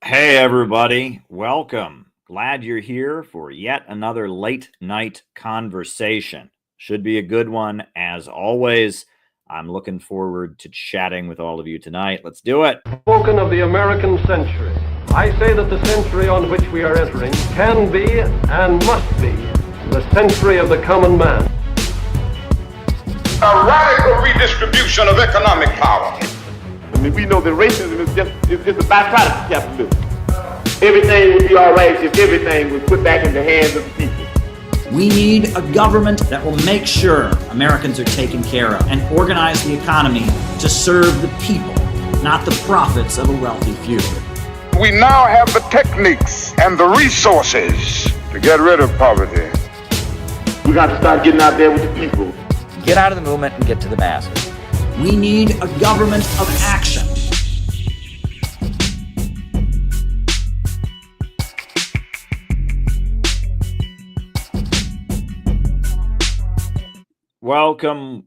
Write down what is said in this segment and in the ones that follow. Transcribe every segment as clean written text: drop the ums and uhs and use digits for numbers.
Hey, everybody. Welcome. Glad you're here for yet another late night conversation. Should be a good one, as always. I'm looking forward to chatting with all of you tonight. Let's do it. Spoken of the American century. I say that the century on which we are entering can be and must be the century of the common man. A radical redistribution of economic power. I mean, we know that racism is just a byproduct of capitalism. Everything would be all right if everything was put back in the hands of the people. We need a government that will make sure Americans are taken care of and organize the economy to serve the people, not the profits of a wealthy few. We now have the techniques and the resources to get rid of poverty. We got to start getting out there with the people. Get out of the movement and get to the masses. We need a government of action. Welcome,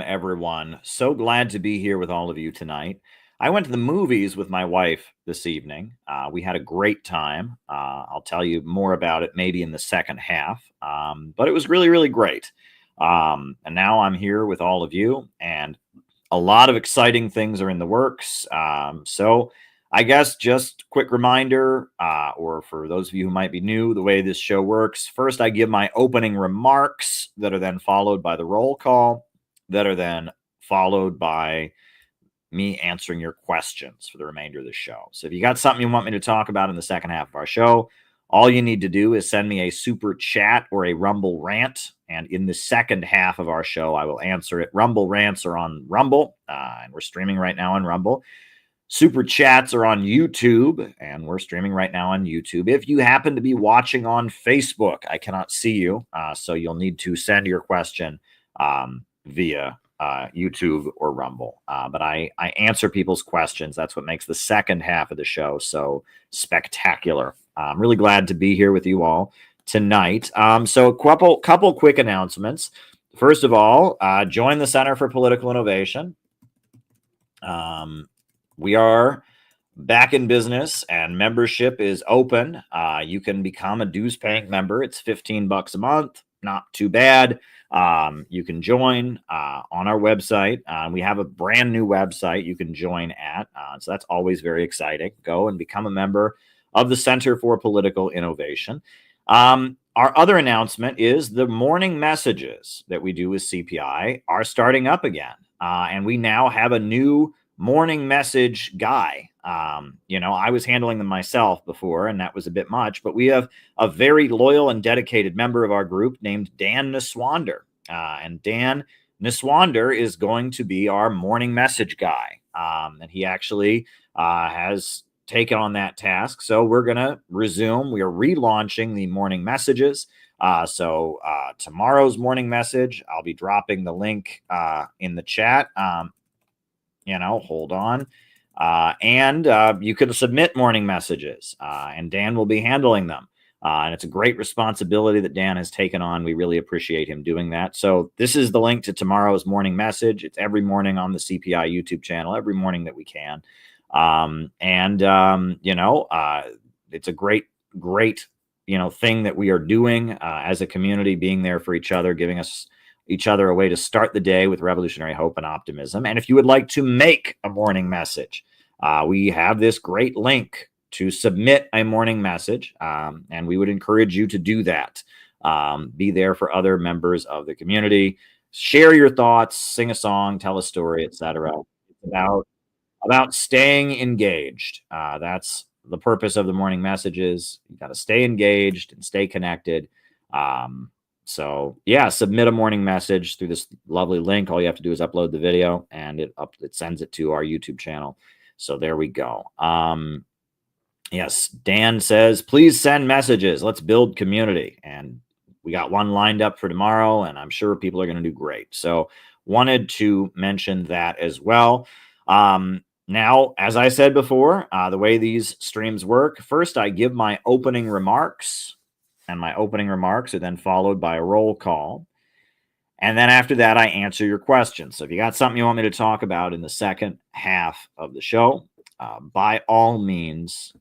everyone. So glad to be here with all of you tonight. I went to the movies with my wife this evening. We had a great time. I'll tell you more about it maybe in the second half, but it was really, really great. And now I'm here with all of you, and a lot of exciting things are in the works. So I guess just quick reminder, or for those of you who might be new, the way this show works. First, I give my opening remarks that are then followed by the roll call, that are then followed by me answering your questions for the remainder of the show. So if you got something you want me to talk about in the second half of our show, all you need to do is send me a super chat or a Rumble rant. And in the second half of our show, I will answer it. Rumble rants are on Rumble, and we're streaming right now on Rumble. Super chats are on YouTube, and we're streaming right now on YouTube. If you happen to be watching on Facebook, I cannot see you, so you'll need to send your question via YouTube or Rumble. But I answer people's questions. That's what makes the second half of the show so spectacular. I'm really glad to be here with you all tonight. So a couple quick announcements. First of all, join the Center for Political Innovation. We are back in business and membership is open. You can become a dues paying member. It's $15 a month. Not too bad. You can join on our website. We have a brand new website you can join at. So that's always very exciting. Go and become a member of the Center for Political Innovation. Our other announcement is the morning messages that we do with CPI are starting up again. And we now have a new morning message guy. I was handling them myself before, and that was a bit much, but we have a very loyal and dedicated member of our group named Dan Niswander. And Dan Niswander is going to be our morning message guy. And he actually has taken on that task. So we're going to resume. We are relaunching the morning messages. So tomorrow's morning message, I'll be dropping the link in the chat. Hold on. And you can submit morning messages, and Dan will be handling them. And it's a great responsibility that Dan has taken on. We really appreciate him doing that. So this is the link to tomorrow's morning message. It's every morning on the CPI YouTube channel, every morning that we can. It's a great thing that we are doing as a community, being there for each other, giving us each other a way to start the day with revolutionary hope and optimism. And if you would like to make a morning message, we have this great link to submit a morning message, and we would encourage you to do that. Be there for other members of the community. Share your thoughts, sing a song, tell a story, etc. It's about staying engaged. That's the purpose of the morning messages. You got to stay engaged and stay connected. So yeah, submit a morning message through this lovely link. All you have to do is upload the video, and it sends it to our YouTube channel. So there we go. Yes, Dan says, please send messages. Let's build community. And we got one lined up for tomorrow, and I'm sure people are going to do great. So wanted to mention that as well. Now, as I said before, the way these streams work, first I give my opening remarks. And my opening remarks are then followed by a roll call. And then after that, I answer your questions. So if you got something you want me to talk about in the second half of the show, by all means,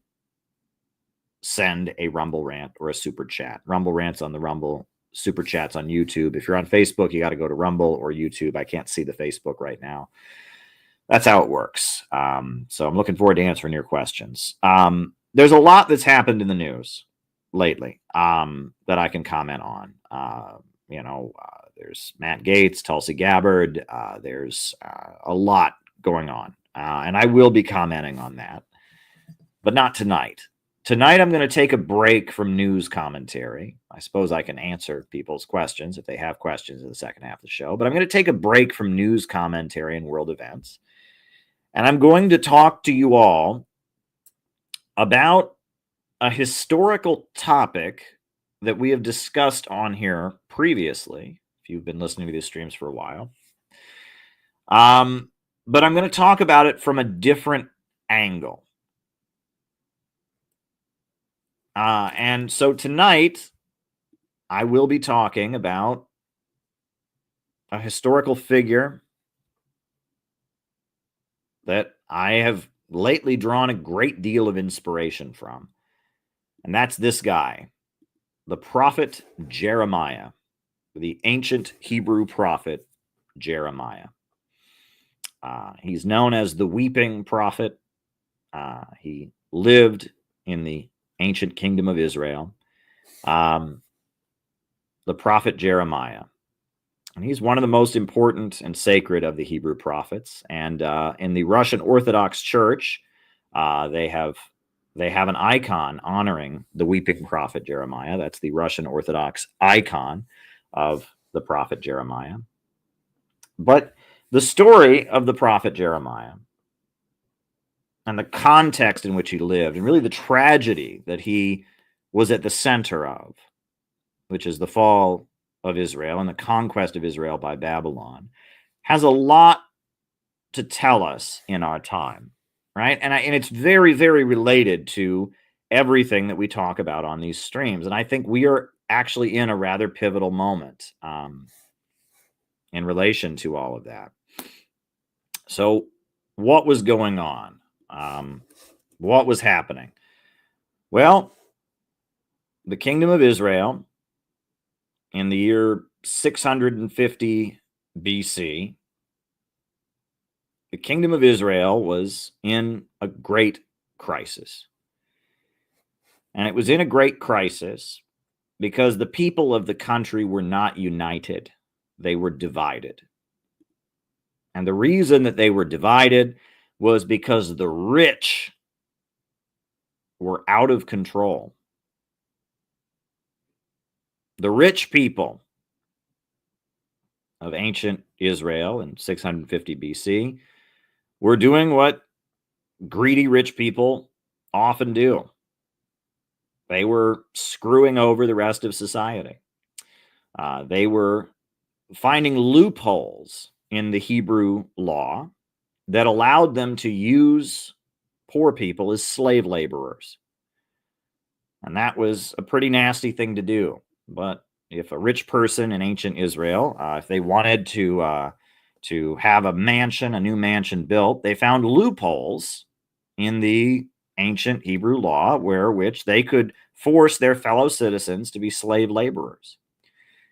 send a Rumble rant or a super chat. Rumble rants on the Rumble, super chats on YouTube. If you're on Facebook, you got to go to Rumble or YouTube. I can't see the Facebook right now. That's how it works. So I'm looking forward to answering your questions. There's a lot that's happened in the news lately that I can comment on. There's Matt Gaetz, Tulsi Gabbard. There's a lot going on. And I will be commenting on that, but not tonight. Tonight, I'm going to take a break from news commentary. I suppose I can answer people's questions if they have questions in the second half of the show, but I'm going to take a break from news commentary and world events. And I'm going to talk to you all about a historical topic that we have discussed on here previously, if you've been listening to these streams for a while. But I'm going to talk about it from a different angle. And so tonight, I will be talking about a historical figure that I have lately drawn a great deal of inspiration from. And that's this guy, the prophet Jeremiah, the ancient Hebrew prophet Jeremiah. He's known as the weeping prophet. He lived in the ancient kingdom of Israel. The prophet Jeremiah. And he's one of the most important and sacred of the Hebrew prophets. And in the Russian Orthodox Church, they have an icon honoring the weeping prophet Jeremiah. That's the Russian Orthodox icon of the prophet Jeremiah. But the story of the prophet Jeremiah and the context in which he lived, and really the tragedy that he was at the center of, which is the fall of Israel and the conquest of Israel by Babylon, has a lot to tell us in our time, right? And it's very, very related to everything that we talk about on these streams. And I think we are actually in a rather pivotal moment in relation to all of that. So what was going on? What was happening? Well, the kingdom of Israel in the year 650 BC, the kingdom of Israel was in a great crisis. And it was in a great crisis because the people of the country were not united. They were divided. And the reason that they were divided was because the rich were out of control. The rich people of ancient Israel in 650 BC were doing what greedy rich people often do. They were screwing over the rest of society. They were finding loopholes in the Hebrew law that allowed them to use poor people as slave laborers. And that was a pretty nasty thing to do. But if a rich person in ancient Israel, if they wanted to have a new mansion built, they found loopholes in the ancient Hebrew law which they could force their fellow citizens to be slave laborers.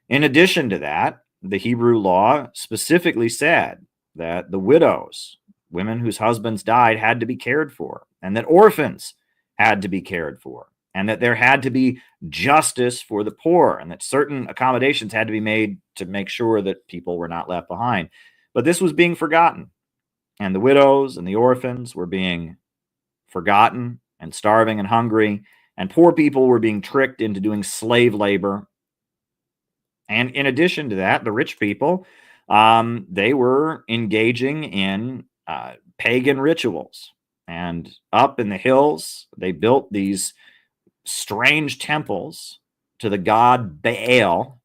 In addition to that, the Hebrew law specifically said that the widows, women whose husbands died, had to be cared for, and that orphans had to be cared for, and that there had to be justice for the poor, and that certain accommodations had to be made to make sure that people were not left behind. But this was being forgotten, and the widows and the orphans were being forgotten and starving and hungry, and poor people were being tricked into doing slave labor. And in addition to that, the rich people, they were engaging in pagan rituals. And up in the hills, they built these strange temples to the god Baal,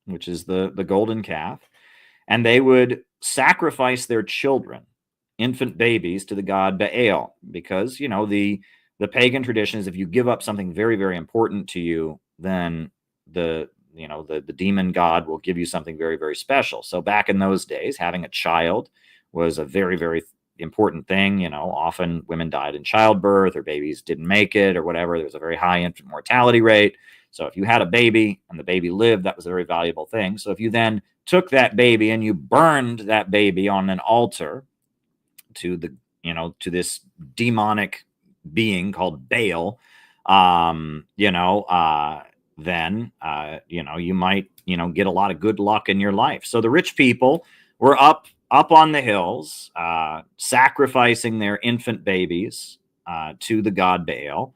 which is the golden calf. And they would sacrifice their children, infant babies, to the god Baal, because, the pagan tradition is if you give up something very, very important to you, then the demon god will give you something very, very special. So back in those days, having a child was a very, very important thing. Often women died in childbirth, or babies didn't make it, or whatever. There was a very high infant mortality rate. So if you had a baby and the baby lived, that was a very valuable thing. So if you then took that baby and you burned that baby on an altar to to this demonic being called Baal, then you might get a lot of good luck in your life. So the rich people were up on the hills, sacrificing their infant babies to the god Baal.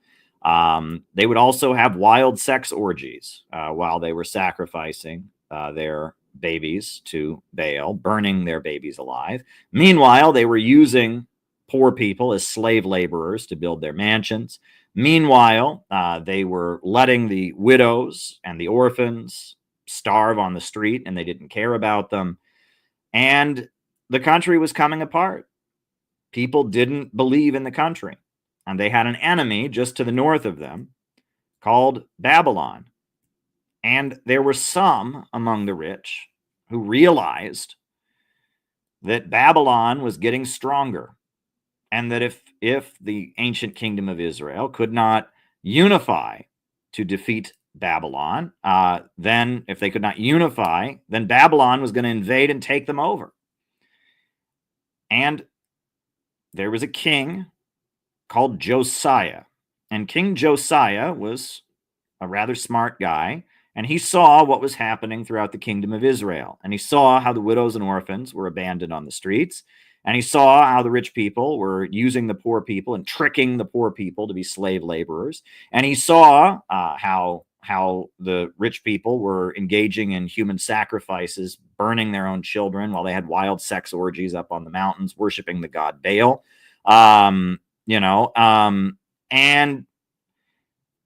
They would also have wild sex orgies while they were sacrificing their babies to Baal, burning their babies alive. Meanwhile, they were using poor people as slave laborers to build their mansions. Meanwhile, they were letting the widows and the orphans starve on the street, and they didn't care about them. And the country was coming apart. People didn't believe in the country. And they had an enemy just to the north of them called Babylon. And there were some among the rich who realized that Babylon was getting stronger, and that if the ancient kingdom of Israel could not unify to defeat Babylon, then if they could not unify, then Babylon was going to invade and take them over. And there was a king called Josiah. And King Josiah was a rather smart guy, and he saw what was happening throughout the kingdom of Israel. And he saw how the widows and orphans were abandoned on the streets. And he saw how the rich people were using the poor people and tricking the poor people to be slave laborers. And he saw how the rich people were engaging in human sacrifices, burning their own children while they had wild sex orgies up on the mountains, worshiping the god Baal. And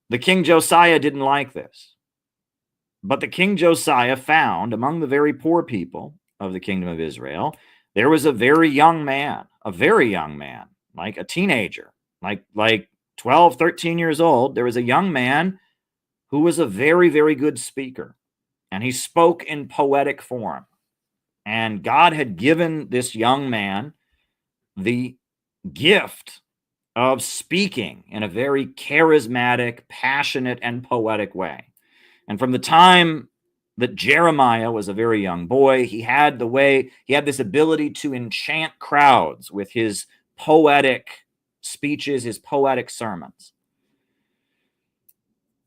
the King Josiah didn't like this. But the King Josiah found among the very poor people of the kingdom of Israel, there was a very young man, like a teenager, like 12, 13 years old. There was a young man who was a very, very good speaker, and he spoke in poetic form. And God had given this young man the gift of speaking in a very charismatic, passionate, and poetic way. And from the time that Jeremiah was a very young boy, he had this ability to enchant crowds with his poetic speeches, his poetic sermons.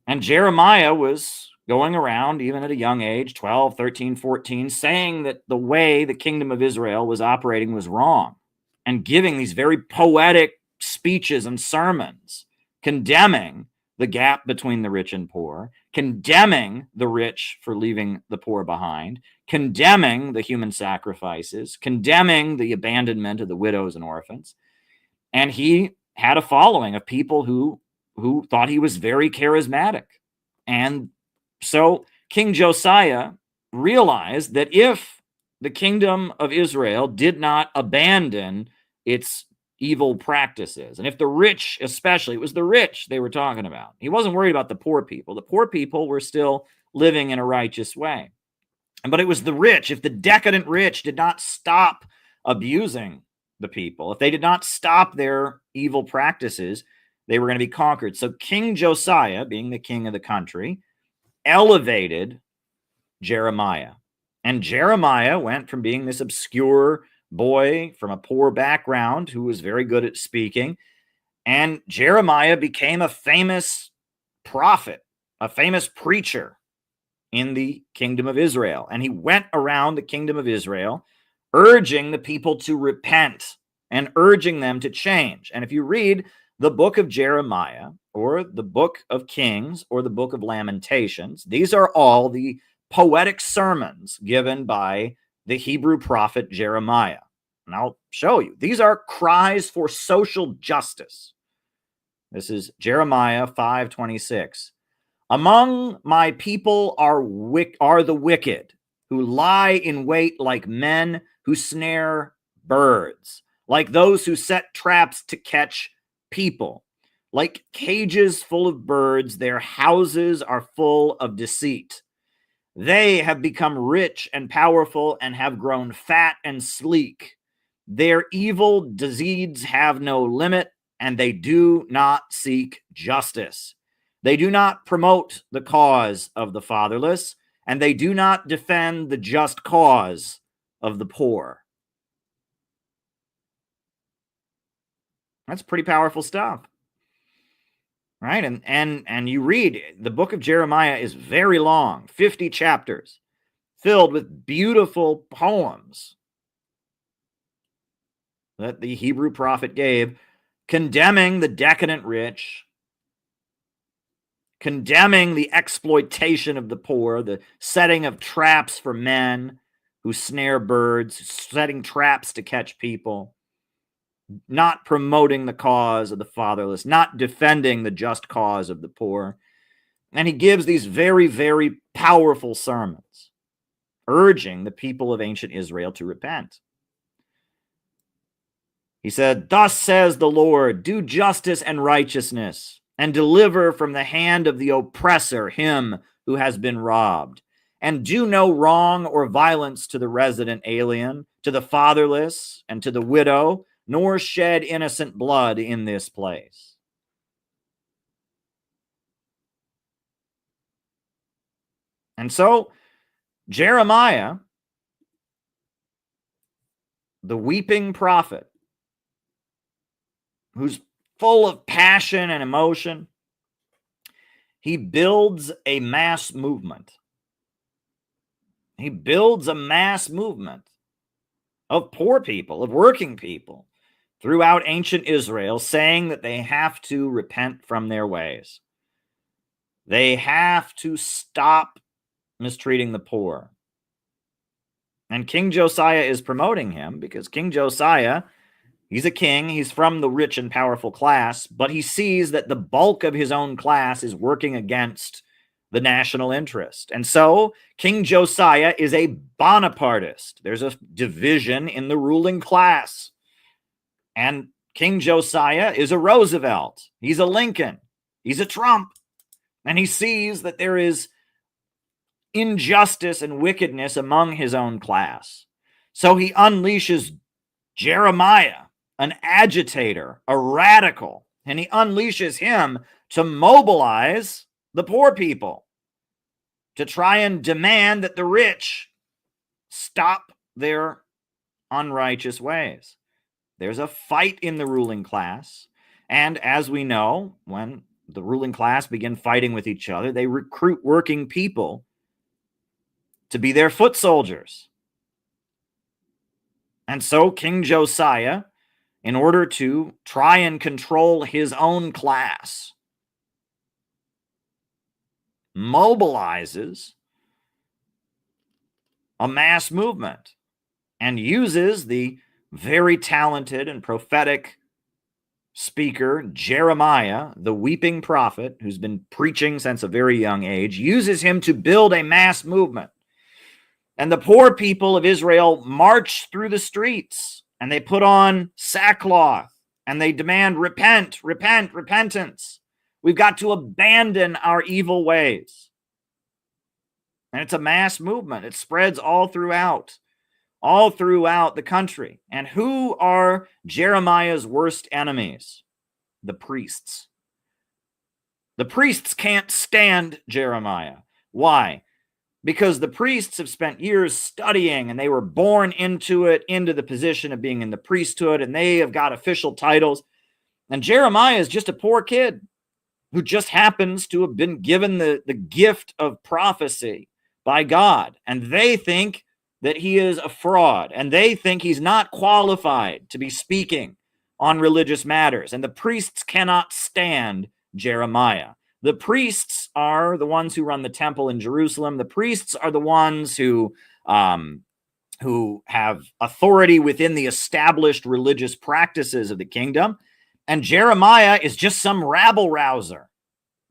And Jeremiah was going around, even at a young age, 12, 13, 14, saying that the way the kingdom of Israel was operating was wrong, and giving these very poetic speeches and sermons, condemning the gap between the rich and poor, condemning the rich for leaving the poor behind, condemning the human sacrifices, condemning the abandonment of the widows and orphans. And he had a following of people who thought he was very charismatic. And so King Josiah realized that if the kingdom of Israel did not abandon its evil practices, and if the rich, especially, it was the rich they were talking about. He wasn't worried about the poor people. The poor people were still living in a righteous way. But it was the rich. If the decadent rich did not stop abusing the people, if they did not stop their evil practices, they were going to be conquered. So King Josiah, being the king of the country, elevated Jeremiah. And Jeremiah went from being this obscure boy from a poor background who was very good at speaking, and Jeremiah became a famous prophet, a famous preacher in the kingdom of Israel. And he went around the kingdom of Israel urging the people to repent and urging them to change. And if you read the book of Jeremiah or the book of Kings or the book of Lamentations, these are all the poetic sermons given by the Hebrew prophet Jeremiah. And I'll show you. These are cries for social justice. This is Jeremiah 5:26. Among my people are the wicked, who lie in wait like men who snare birds, like those who set traps to catch people. Like cages full of birds, their houses are full of deceit. They have become rich and powerful and have grown fat and sleek. Their evil deeds have no limit, and they do not seek justice. They do not promote the cause of the fatherless, and they do not defend the just cause of the poor. That's pretty powerful stuff. Right? And you read, the book of Jeremiah is very long, 50 chapters, filled with beautiful poems that the Hebrew prophet gave, condemning the decadent rich, condemning the exploitation of the poor, the setting of traps for men who snare birds, setting traps to catch people, not promoting the cause of the fatherless, not defending the just cause of the poor. And he gives these very, very powerful sermons, urging the people of ancient Israel to repent. He said, "Thus says the Lord, do justice and righteousness, and deliver from the hand of the oppressor him who has been robbed. And do no wrong or violence to the resident alien, to the fatherless, and to the widow, nor shed innocent blood in this place." And so, Jeremiah, the weeping prophet, who's full of passion and emotion, he builds a mass movement. He builds a mass movement of poor people, of working people throughout ancient Israel, saying that they have to repent from their ways. They have to stop mistreating the poor. And King Josiah is promoting him because King Josiah, he's a king, he's from the rich and powerful class, but he sees that the bulk of his own class is working against the national interest. And so King Josiah is a Bonapartist. There's a division in the ruling class. And King Josiah is a Roosevelt. He's a Lincoln. He's a Trump. And he sees that there is injustice and wickedness among his own class. So he unleashes Jeremiah, an agitator, a radical, and he unleashes him to mobilize the poor people, to try and demand that the rich stop their unrighteous ways. There's a fight in the ruling class, and as we know, when the ruling class begin fighting with each other, they recruit working people to be their foot soldiers. And so King Josiah, in order to try and control his own class, mobilizes a mass movement and uses the very talented and prophetic speaker Jeremiah, the weeping prophet who's been preaching since a very young age, uses him to build a mass movement. And the poor people of Israel march through the streets, and they put on sackcloth, and they demand, repent, repent, repentance. We've got to abandon our evil ways. And it's a mass movement. It spreads all throughout the country. And who are Jeremiah's worst enemies? The priests. The priests can't stand Jeremiah. Why? Because the priests have spent years studying and they were born into it, into the position of being in the priesthood, and they have got official titles. And Jeremiah is just a poor kid who just happens to have been given the gift of prophecy by God. And they think that he is a fraud, and they think he's not qualified to be speaking on religious matters. And the priests cannot stand Jeremiah. The priests are the ones who run the temple in Jerusalem. The priests are the ones who have authority within the established religious practices of the kingdom. And Jeremiah is just some rabble-rouser,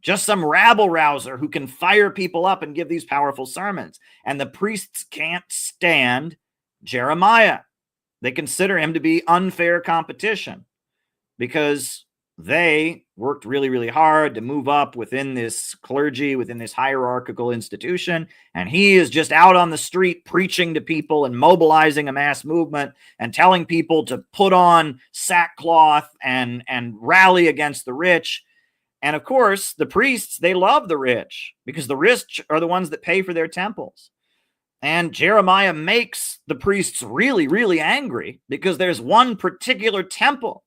who can fire people up and give these powerful sermons. And the priests can't stand Jeremiah. They consider him to be unfair competition because they worked really, really hard to move up within this clergy, within this hierarchical institution. And he is just out on the street preaching to people and mobilizing a mass movement and telling people to put on sackcloth and rally against the rich. And of course, the priests, they love the rich because the rich are the ones that pay for their temples. And Jeremiah makes the priests really, really angry because there's one particular temple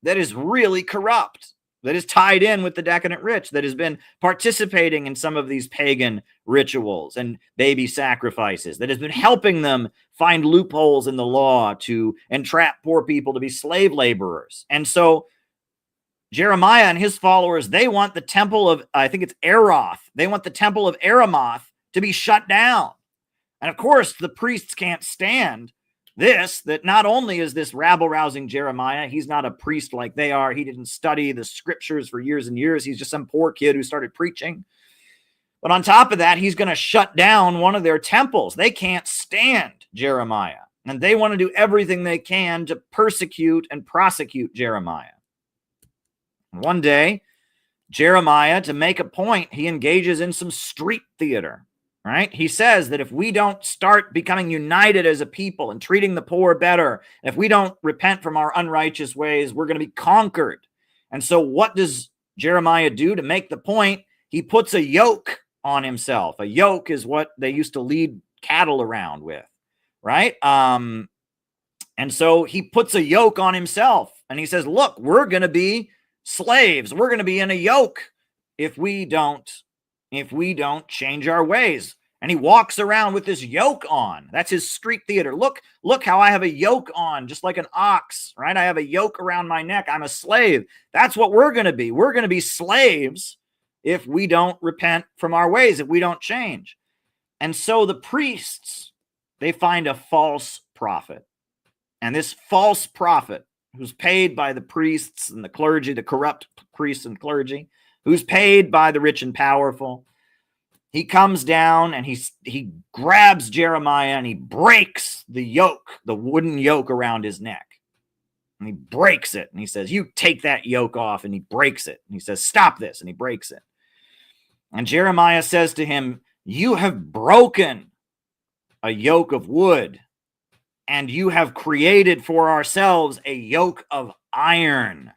that is really corrupt, that is tied in with the decadent rich, that has been participating in some of these pagan rituals and baby sacrifices, that has been helping them find loopholes in the law to entrap poor people to be slave laborers. And so Jeremiah and his followers, they want the temple of, I think it's Eroth, they want the temple of Eramoth to be shut down. And of course, the priests can't stand this, that not only is this rabble-rousing Jeremiah, he's not a priest like they are. He didn't study the scriptures for years and years. He's just some poor kid who started preaching. But on top of that, he's going to shut down one of their temples. They can't stand Jeremiah. And they want to do everything they can to persecute and prosecute Jeremiah. One day, Jeremiah, to make a point, he engages in some street theater. Right? He says that if we don't start becoming united as a people and treating the poor better, if we don't repent from our unrighteous ways, we're going to be conquered. And so what does Jeremiah do to make the point? He puts a yoke on himself. A yoke is what they used to lead cattle around with, right? And so he puts a yoke on himself and he says, look, we're going to be slaves. We're going to be in a yoke if we don't change our ways. And he walks around with this yoke on. That's his street theater. Look how I have a yoke on, just like an ox, right? I have a yoke around my neck. I'm a slave. That's what we're going to be. We're going to be slaves if we don't repent from our ways, if we don't change. And so the priests, they find a false prophet. And this false prophet, who's paid by the priests and the clergy, the corrupt priests and clergy, who's paid by the rich and powerful, he comes down and he grabs Jeremiah and he breaks the yoke, the wooden yoke around his neck. And he breaks it. And he says, you take that yoke off. And he breaks it. And he says, stop this. And he breaks it. And Jeremiah says to him, you have broken a yoke of wood, and you have created for ourselves a yoke of iron.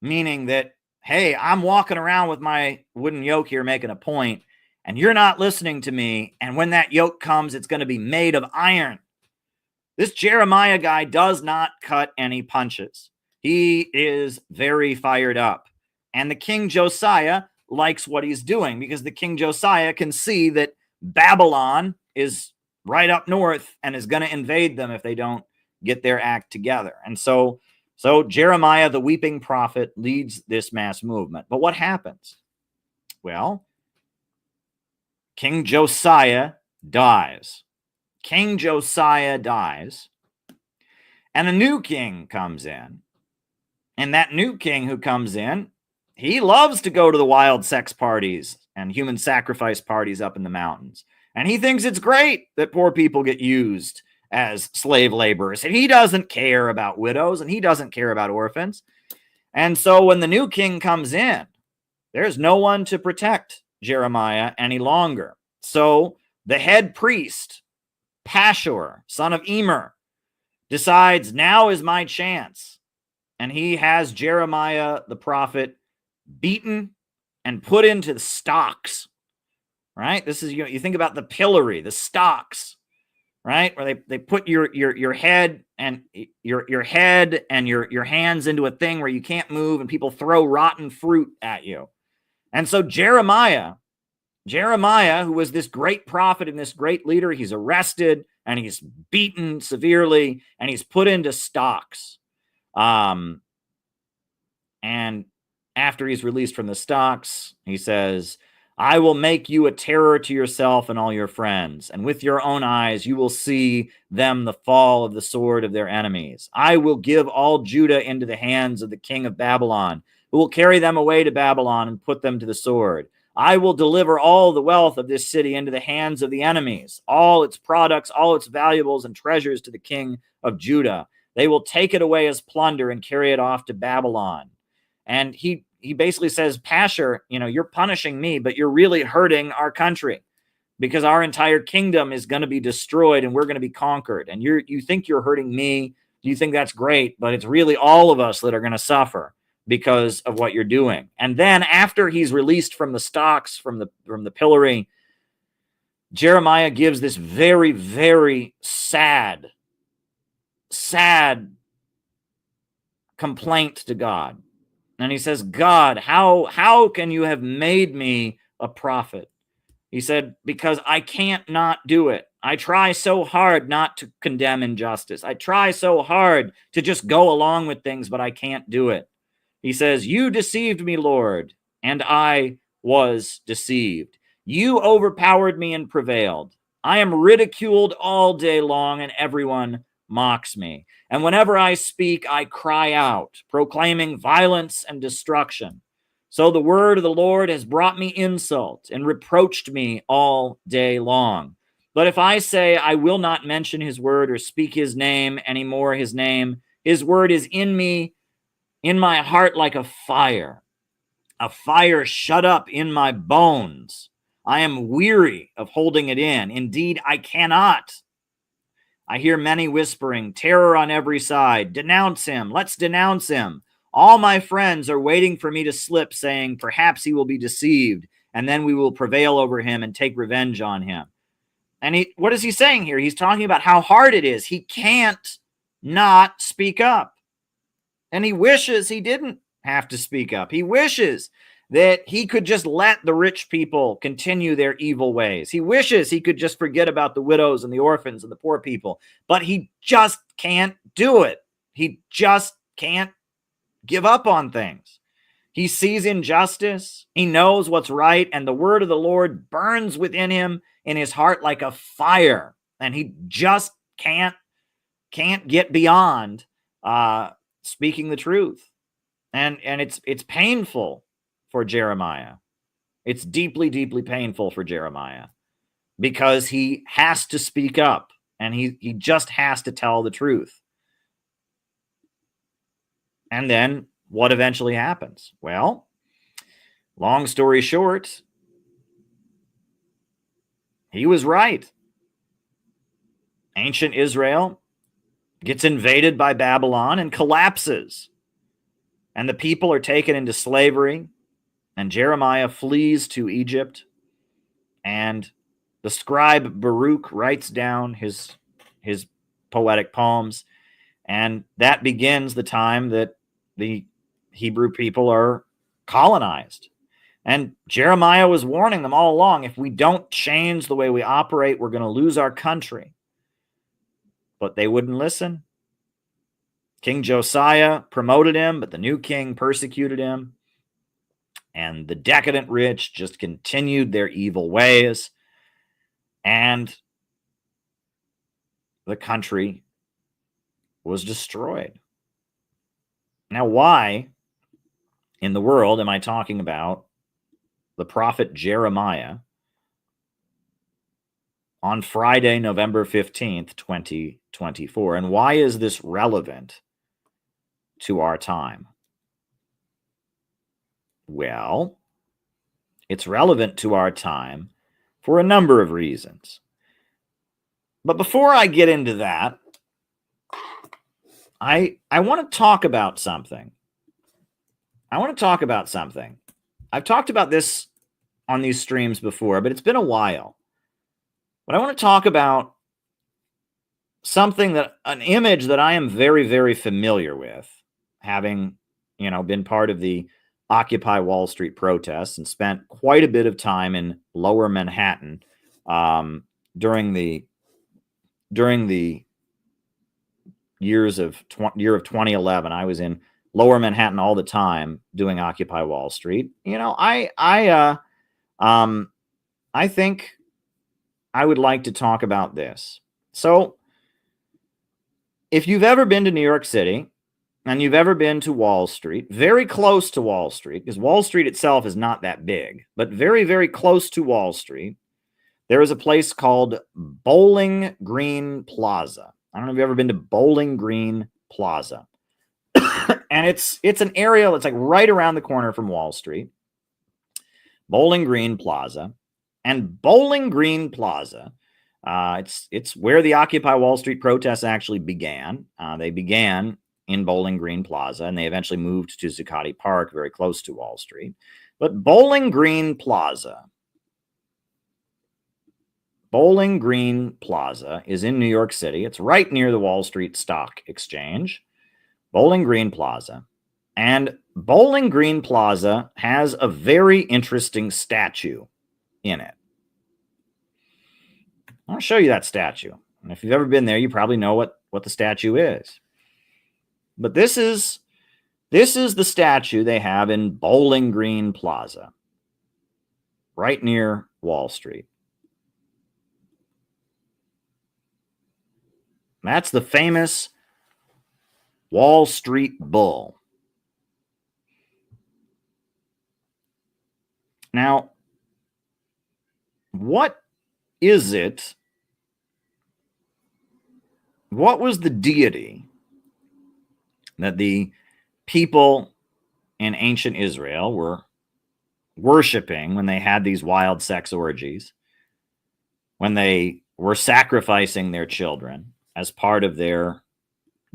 Meaning that, hey, I'm walking around with my wooden yoke here making a point, and you're not listening to me. And when that yoke comes, it's going to be made of iron. This Jeremiah guy does not cut any punches. He is very fired up. And the King Josiah likes what he's doing because the King Josiah can see that Babylon is right up north and is going to invade them if they don't get their act together. And so Jeremiah, the weeping prophet, leads this mass movement. But what happens? Well, King Josiah dies. King Josiah dies, and a new king comes in. And that new king who comes in, he loves to go to the wild sex parties and human sacrifice parties up in the mountains. And he thinks it's great that poor people get used as slave laborers. And he doesn't care about widows, and he doesn't care about orphans. And so when the new king comes in, there's no one to protect Jeremiah any longer. So the head priest, Pashur, son of Emer, decides now is my chance. And he has Jeremiah the prophet beaten and put into the stocks. Right? This is, you think about the pillory, the stocks, right? Where they put your head and your head and your hands into a thing where you can't move, and people throw rotten fruit at you. And so Jeremiah, who was this great prophet and this great leader, he's arrested and he's beaten severely and he's put into stocks. And after he's released from the stocks, he says, I will make you a terror to yourself and all your friends, and with your own eyes you will see them the fall of the sword of their enemies. I will give all Judah into the hands of the king of Babylon, who will carry them away to Babylon and put them to the sword. I will deliver all the wealth of this city into the hands of the enemies, all its products, all its valuables and treasures to the king of Judah. They will take it away as plunder and carry it off to Babylon. And he basically says, Pasher, you're punishing me, but you're really hurting our country, because our entire kingdom is going to be destroyed and we're going to be conquered. And you think you're hurting me. You think that's great, but it's really all of us that are going to suffer because of what you're doing. And then after he's released from the stocks, from the pillory, Jeremiah gives this very, very sad complaint to God. And he says, God, how can you have made me a prophet? He said, because I can't not do it. I try so hard not to condemn injustice. I try so hard to just go along with things, but I can't do it. He says, you deceived me, Lord, and I was deceived. You overpowered me and prevailed. I am ridiculed all day long, and everyone mocks me. And whenever I speak, I cry out, proclaiming violence and destruction. So the word of the Lord has brought me insult and reproached me all day long. But if I say I will not mention his word or speak his name anymore, his word is in me, in my heart like a fire shut up in my bones. I am weary of holding it in. Indeed, I cannot. I hear many whispering, terror on every side. Denounce him. Let's denounce him. All my friends are waiting for me to slip, saying, perhaps he will be deceived, and then we will prevail over him and take revenge on him. And what is he saying here? He's talking about how hard it is. He can't not speak up. And he wishes he didn't have to speak up. He wishes that he could just let the rich people continue their evil ways. He wishes he could just forget about the widows and the orphans and the poor people. But he just can't do it. He just can't give up on things. He sees injustice. He knows what's right. And the word of the Lord burns within him in his heart like a fire. And he just can't get beyond speaking the truth. And it's painful for Jeremiah. It's deeply, deeply painful for Jeremiah, because he has to speak up, and he just has to tell the truth. And then what eventually happens? Well, long story short, he was right. Ancient Israel gets invaded by Babylon and collapses. And the people are taken into slavery. And Jeremiah flees to Egypt. And the scribe Baruch writes down his poetic poems. And that begins the time that the Hebrew people are colonized. And Jeremiah was warning them all along, if we don't change the way we operate, we're going to lose our country. But they wouldn't listen. King Josiah promoted him, but the new king persecuted him. And the decadent rich just continued their evil ways. And the country was destroyed. Now, why in the world am I talking about the prophet Jeremiah on Friday, November 15th, 2024? And why is this relevant to our time? Well, it's relevant to our time for a number of reasons. But before I get into that, I want to talk about something. I've talked about this on these streams before, but it's been a while. But I want to talk about an image that I am very, very familiar with, having, been part of the Occupy Wall Street protests and spent quite a bit of time in Lower Manhattan during the year of 2011. I was in Lower Manhattan all the time doing Occupy Wall Street. I think I would like to talk about this. So, if you've ever been to New York City and you've ever been to Wall Street, very close to Wall Street, because Wall Street itself is not that big, but very, very close to Wall Street, there is a place called Bowling Green Plaza. I don't know if you've ever been to Bowling Green Plaza. And it's an area that's like right around the corner from Wall Street. Bowling Green Plaza. And Bowling Green Plaza, it's where the Occupy Wall Street protests actually began. They began in Bowling Green Plaza, and they eventually moved to Zuccotti Park, very close to Wall Street. But Bowling Green Plaza is in New York City. It's right near the Wall Street Stock Exchange. Bowling Green Plaza. And Bowling Green Plaza has a very interesting statue in it. I'll show you that statue. And if you've ever been there, you probably know what the statue is. But this is the statue they have in Bowling Green Plaza, right near Wall Street. That's the famous Wall Street Bull. Now, what is it? What was the deity that the people in ancient Israel were worshiping when they had these wild sex orgies, when they were sacrificing their children as part of their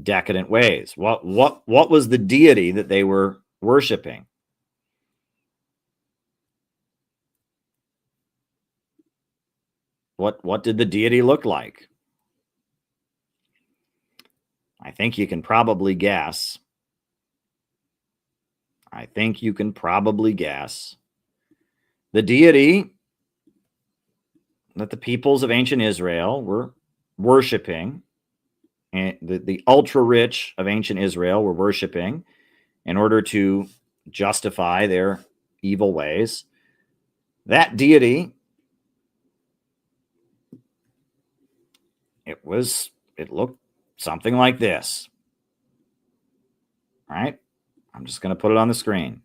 decadent ways? What was the deity that they were worshiping? What did the deity look like? I think you can probably guess. The deity that the peoples of ancient Israel were worshiping, and the ultra-rich of ancient Israel were worshiping in order to justify their evil ways. That deity, it looked something like this. All right? I'm just going to put it on the screen.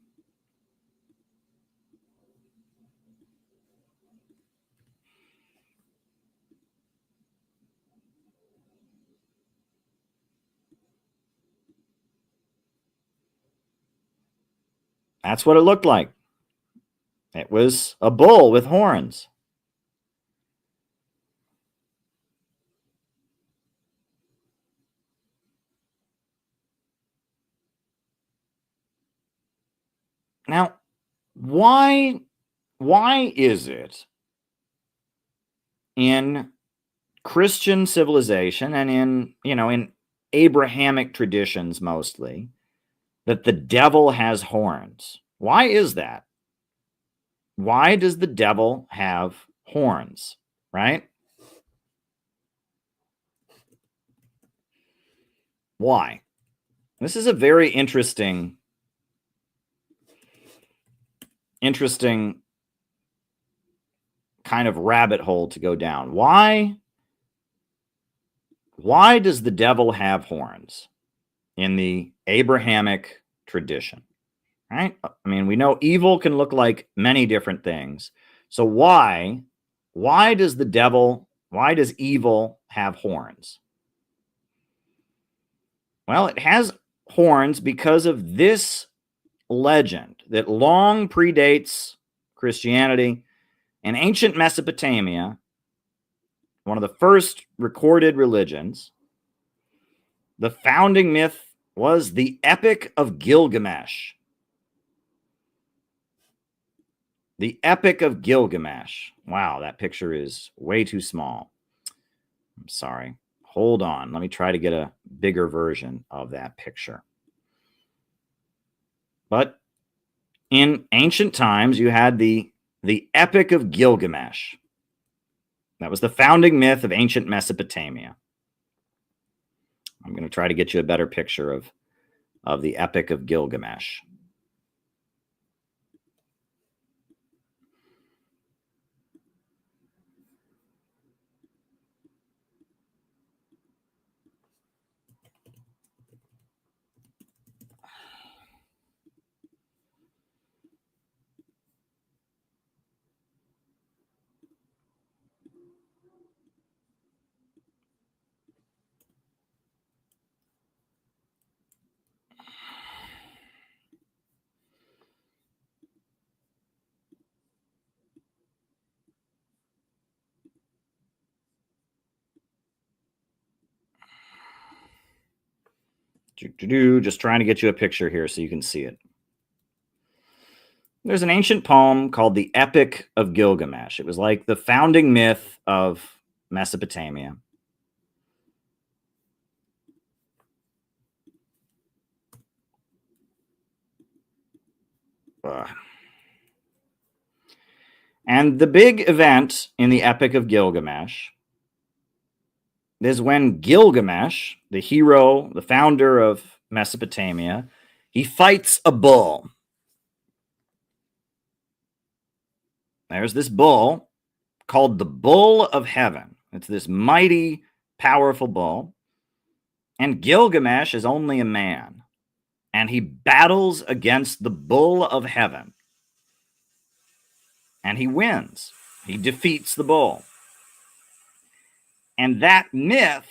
That's what it looked like. It was a bull with horns. Now, why is it in Christian civilization and in Abrahamic traditions mostly that the devil has horns? Why is that? Why does the devil have horns, right? Why? This is a very interesting kind of rabbit hole to go down. Why does the devil have horns in the Abrahamic tradition? Right? I mean, we know evil can look like many different things. So why does evil have horns? Well, it has horns because of this legend that long predates Christianity. In ancient Mesopotamia, one of the first recorded religions, the founding myth was the Epic of Gilgamesh. The Epic of Gilgamesh. Wow, that picture is way too small. I'm sorry. Hold on. Let me try to get a bigger version of that picture. But in ancient times, you had the Epic of Gilgamesh. That was the founding myth of ancient Mesopotamia. I'm going to try to get you a better picture of the Epic of Gilgamesh. Just trying to get you a picture here so you can see it. There's an ancient poem called the Epic of Gilgamesh. It was like the founding myth of Mesopotamia. And the big event in the Epic of Gilgamesh is when Gilgamesh, the hero, the founder of Mesopotamia, he fights a bull. There's this bull called the Bull of Heaven. It's this mighty, powerful bull. And Gilgamesh is only a man. And he battles against the Bull of Heaven. And he wins. He defeats the bull. And that myth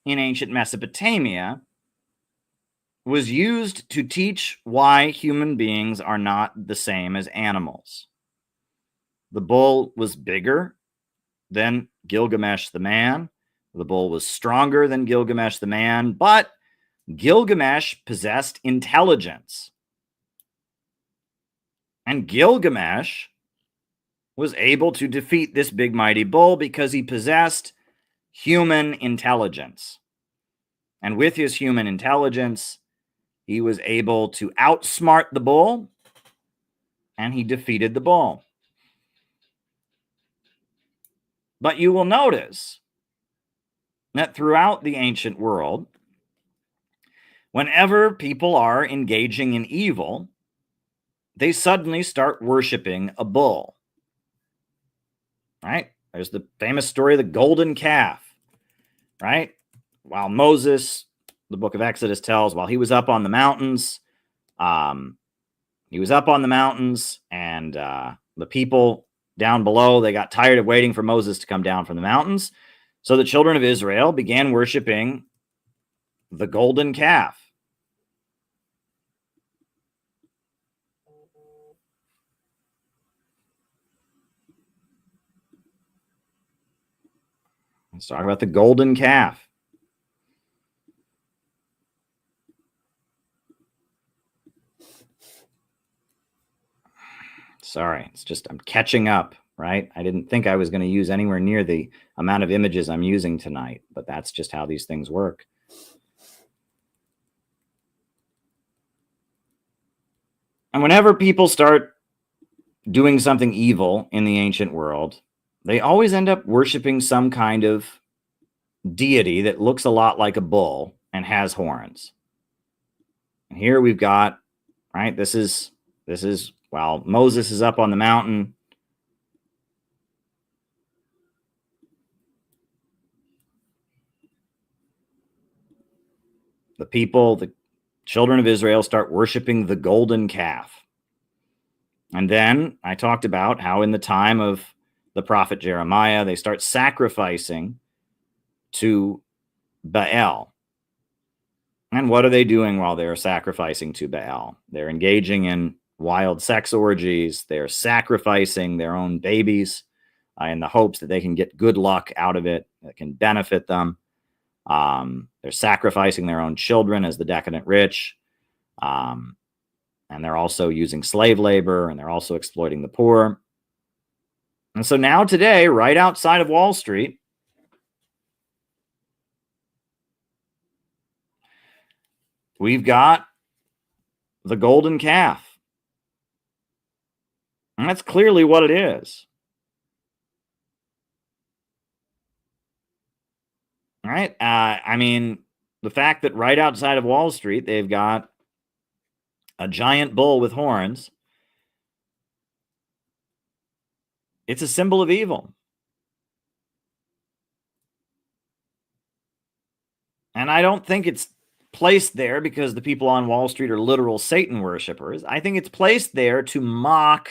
in ancient Mesopotamia was used to teach why human beings are not the same as animals. The bull was bigger than Gilgamesh the man. The bull was stronger than Gilgamesh the man, but Gilgamesh possessed intelligence. And Gilgamesh was able to defeat this big mighty bull because he possessed human intelligence. And with his human intelligence, he was able to outsmart the bull, and he defeated the bull. But you will notice that throughout the ancient world, whenever people are engaging in evil, they suddenly start worshiping a bull. Right? There's the famous story of the golden calf. Right? While Moses, the book of Exodus tells, while he was up on the mountains, and the people down below, they got tired of waiting for Moses to come down from the mountains. So the children of Israel began worshiping the golden calf. Let's talk about the golden calf. Sorry, it's just I'm catching up, right? I didn't think I was going to use anywhere near the amount of images I'm using tonight, but that's just how these things work. And whenever people start doing something evil in the ancient world, they always end up worshiping some kind of deity that looks a lot like a bull and has horns. And here we've got, right, this is while Moses is up on the mountain. The people, the children of Israel, start worshiping the golden calf. And then I talked about how in the time of the prophet Jeremiah, they start sacrificing to Baal. And what are they doing while they're sacrificing to Baal? They're engaging in wild sex orgies. They're sacrificing their own babies in the hopes that they can get good luck out of it, that can benefit them. They're sacrificing their own children as the decadent rich. And they're also using slave labor, and they're also exploiting the poor. And so now today, right outside of Wall Street, we've got the golden calf. And that's clearly what it is. All right. I mean, the fact that right outside of Wall Street, they've got a giant bull with horns, it's a symbol of evil. And I don't think it's placed there because the people on Wall Street are literal Satan worshipers. I think it's placed there to mock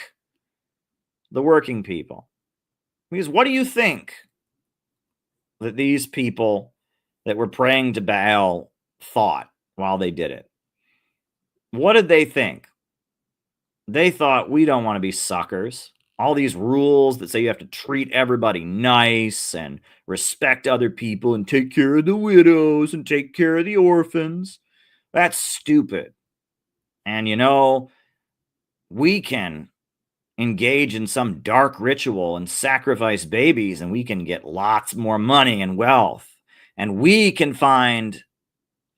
the working people. Because what do you think that these people that were praying to Baal thought while they did it? What did they think? They thought, we don't want to be suckers. all these rules that say you have to treat everybody nice and respect other people and take care of the widows and take care of the orphans. That's stupid. And we can engage in some dark ritual and sacrifice babies, and we can get lots more money and wealth. And we can find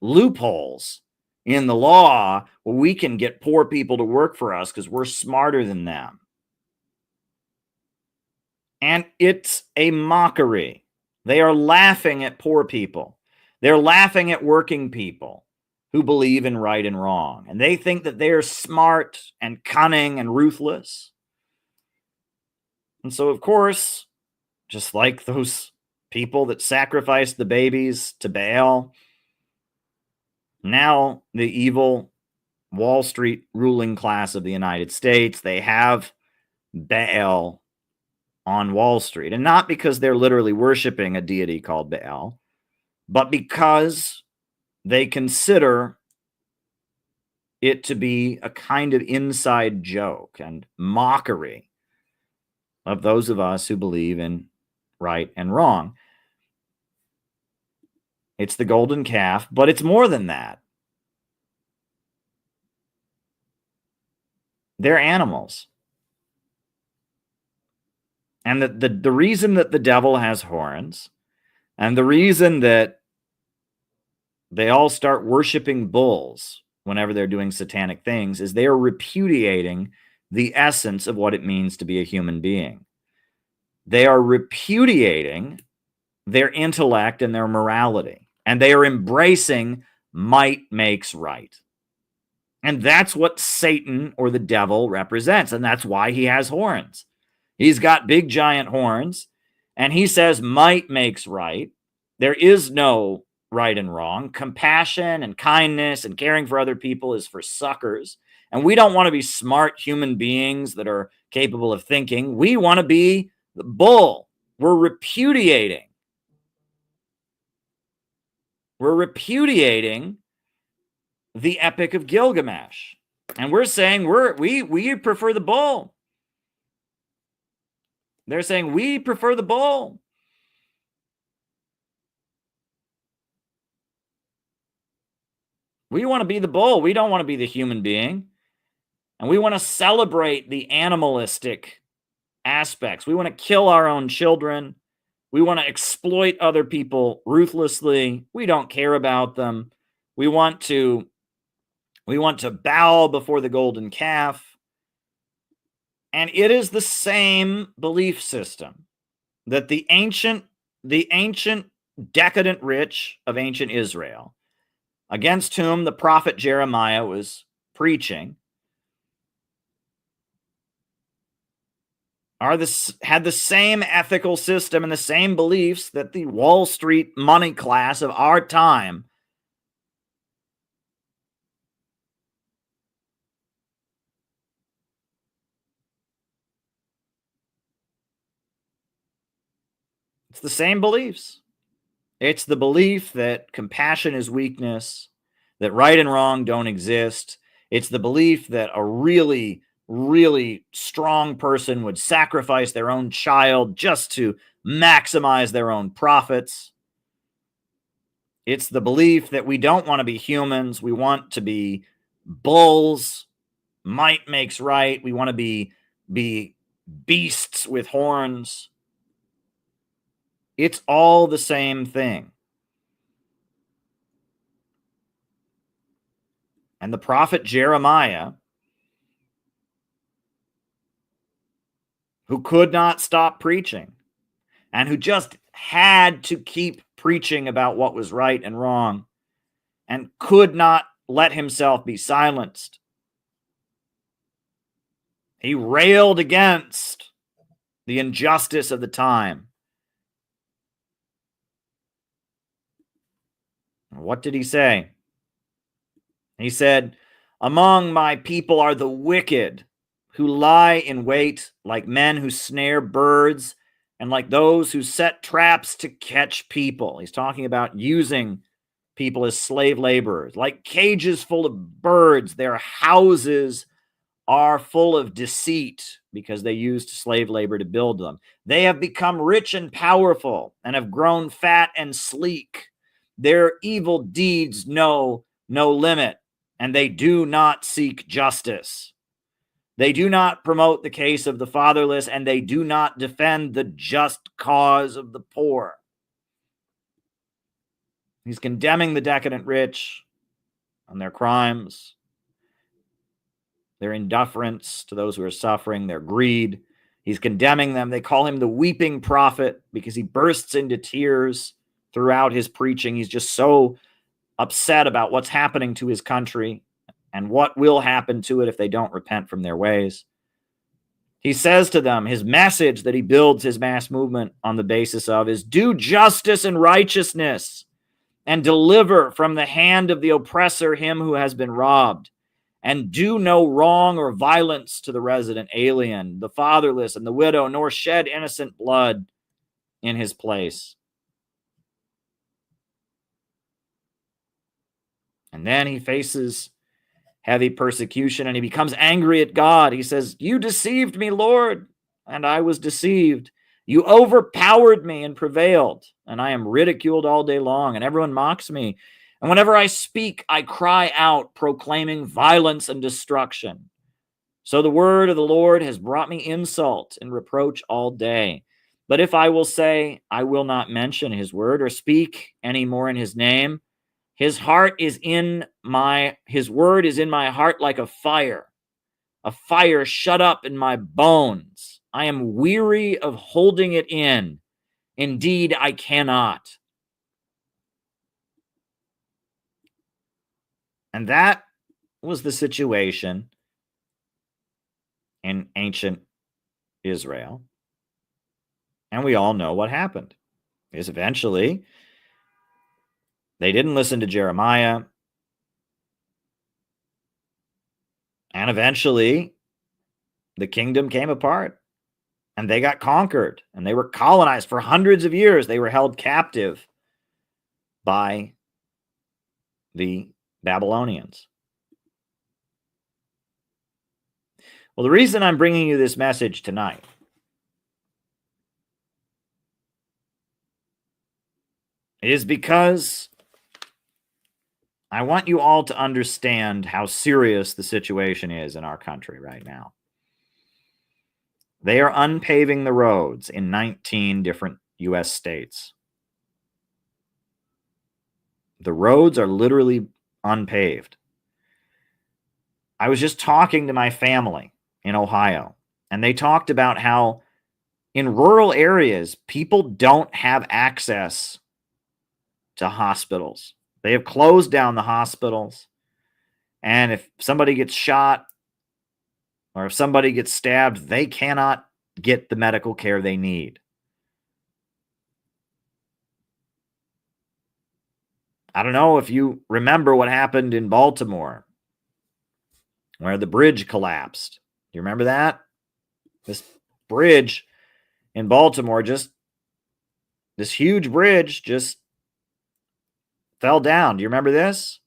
loopholes in the law where we can get poor people to work for us because we're smarter than them. And it's a mockery. They are laughing at poor people. They're laughing at working people who believe in right and wrong. And they think that they're smart and cunning and ruthless. And so, of course, just like those people that sacrificed the babies to Baal, now the evil Wall Street ruling class of the United States, they have Baal on Wall Street. And not because they're literally worshiping a deity called Baal, but because they consider it to be a kind of inside joke and mockery of those of us who believe in right and wrong. It's the golden calf, but it's more than that. They're animals. And the reason that the devil has horns, and the reason that they all start worshiping bulls whenever they're doing satanic things, is they are repudiating the essence of what it means to be a human being. They are repudiating their intellect and their morality, and they are embracing might makes right. And that's what Satan or the devil represents, and that's why he has horns. He's got big giant horns, and he says might makes right. There is no right and wrong. Compassion and kindness and caring for other people is for suckers. And we don't want to be smart human beings that are capable of thinking. We want to be the bull. We're repudiating the Epic of Gilgamesh. And we're saying we prefer the bull. They're saying we prefer the bull. We want to be the bull. We don't want to be the human being. And we want to celebrate the animalistic aspects. We want to kill our own children. We want to exploit other people ruthlessly. We don't care about them. We want to bow before the golden calf. And it is the same belief system that the ancient decadent rich of ancient Israel, against whom the prophet Jeremiah was preaching, had the same ethical system and the same beliefs that the Wall Street money class of our time It's the same beliefs. It's the belief that compassion is weakness, that right and wrong don't exist. It's the belief that a really, really strong person would sacrifice their own child just to maximize their own profits. It's the belief that we don't want to be humans. We want to be bulls. Might makes right. We want to be beasts with horns. It's all the same thing. And the prophet Jeremiah, who could not stop preaching and who just had to keep preaching about what was right and wrong and could not let himself be silenced, he railed against the injustice of the time. What did he say? He said, "Among my people are the wicked, who lie in wait like men who snare birds and like those who set traps to catch people." He's talking about using people as slave laborers, like cages full of birds. Their houses are full of deceit because they used slave labor to build them. They have become rich and powerful and have grown fat and sleek. Their evil deeds know no limit, and they do not seek justice. They do not promote the case of the fatherless, and they do not defend the just cause of the poor. He's condemning the decadent rich on their crimes, their indifference to those who are suffering, their greed. He's condemning them. They call him the weeping prophet because he bursts into tears throughout his preaching. He's just so upset about what's happening to his country and what will happen to it if they don't repent from their ways. He says to them, his message that he builds his mass movement on the basis of is do justice and righteousness and deliver from the hand of the oppressor him who has been robbed, and do no wrong or violence to the resident alien, the fatherless, and the widow, nor shed innocent blood in his place. And then he faces heavy persecution and he becomes angry at God. He says, you deceived me, Lord, and I was deceived. You overpowered me and prevailed, and I am ridiculed all day long, and everyone mocks me. And whenever I speak, I cry out, proclaiming violence and destruction. So the word of the Lord has brought me insult and reproach all day. But if I will say, I will not mention his word or speak any more in his name, his word is in my heart like a fire shut up in my bones. I am weary of holding it in. Indeed, I cannot. And that was the situation in ancient Israel. And we all know what happened. Is eventually they didn't listen to Jeremiah. And eventually the kingdom came apart and they got conquered and they were colonized for hundreds of years. They were held captive by the Babylonians. Well, the reason I'm bringing you this message tonight is because I want you all to understand how serious the situation is in our country right now. They are unpaving the roads in 19 different U.S. states. The roads are literally unpaved. I was just talking to my family in Ohio, and they talked about how in rural areas, people don't have access to hospitals. They have closed down the hospitals. And if somebody gets shot or if somebody gets stabbed, they cannot get the medical care they need. I don't know if you remember what happened in Baltimore, where the bridge collapsed. Do you remember that? This bridge in Baltimore, this huge bridge just fell down. Do you remember this?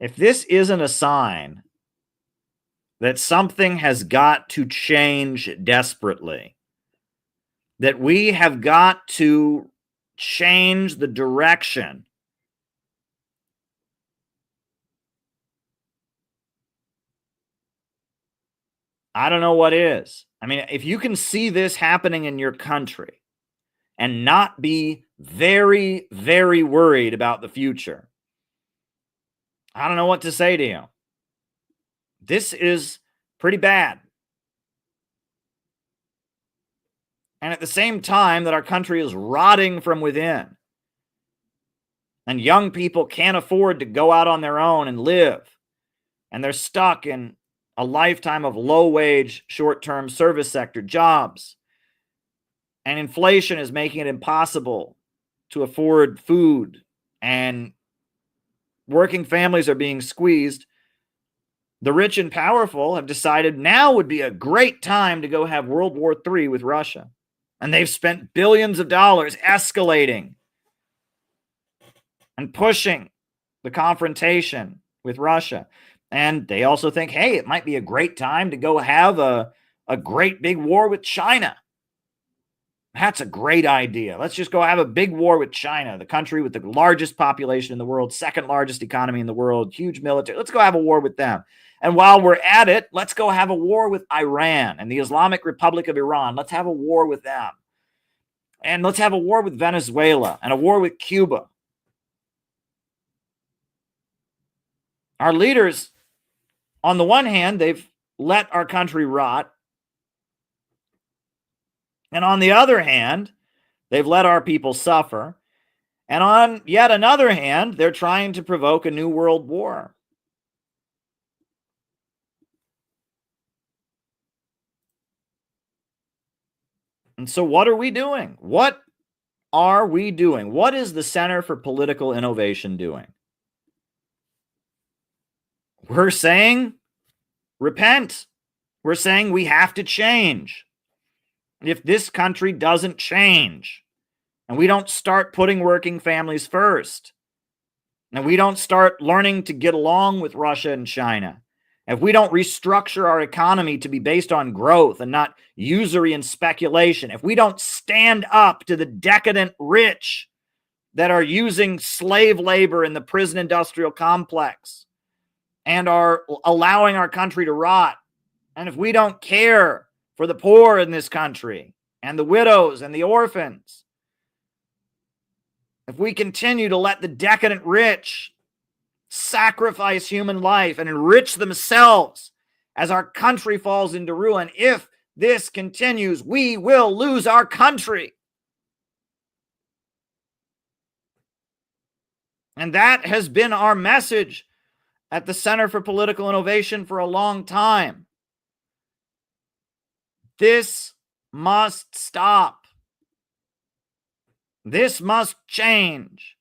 If this isn't a sign that something has got to change desperately, that we have got to change the direction I don't know what is. I mean, if you can see this happening in your country and not be very, very worried about the future, I don't know what to say to you. This is pretty bad. And at the same time that our country is rotting from within, and young people can't afford to go out on their own and live, and they're stuck in a lifetime of low-wage, short-term service sector jobs, and inflation is making it impossible to afford food, and working families are being squeezed, The rich and powerful have decided now would be a great time to go have World War III with Russia. And they've spent billions of dollars escalating and pushing the confrontation with Russia. And they also think, hey, it might be a great time to go have a great big war with China. That's a great idea. Let's just go have a big war with China, the country with the largest population in the world, second largest economy in the world, huge military. Let's go have a war with them. And while we're at it, let's go have a war with Iran and the Islamic Republic of Iran. Let's have a war with them. And let's have a war with Venezuela and a war with Cuba. Our leaders, on the one hand, they've let our country rot. And on the other hand, they've let our people suffer. And on yet another hand, they're trying to provoke a new world war. And so what are we doing? What are we doing? What is the Center for Political Innovation doing? We're saying, repent. We're saying we have to change. If this country doesn't change, and we don't start putting working families first, and we don't start learning to get along with Russia and China, if we don't restructure our economy to be based on growth and not usury and speculation, if we don't stand up to the decadent rich that are using slave labor in the prison industrial complex and are allowing our country to rot, and if we don't care for the poor in this country and the widows and the orphans, if we continue to let the decadent rich sacrifice human life and enrich themselves as our country falls into ruin, if this continues, we will lose our country. And that has been our message at the Center for Political Innovation for a long time. This must stop. This must change.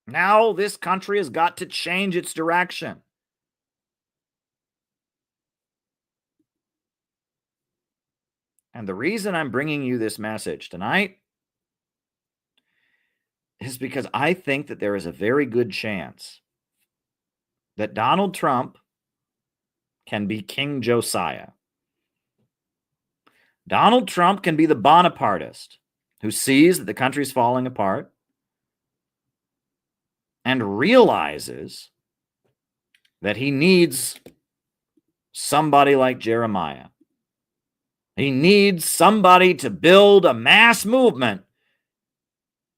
Now this country has got to change its direction. And the reason I'm bringing you this message tonight is because I think that there is a very good chance that Donald Trump can be King Josiah. Donald Trump can be the Bonapartist who sees that the country's falling apart and realizes that he needs somebody like Jeremiah. He needs somebody to build a mass movement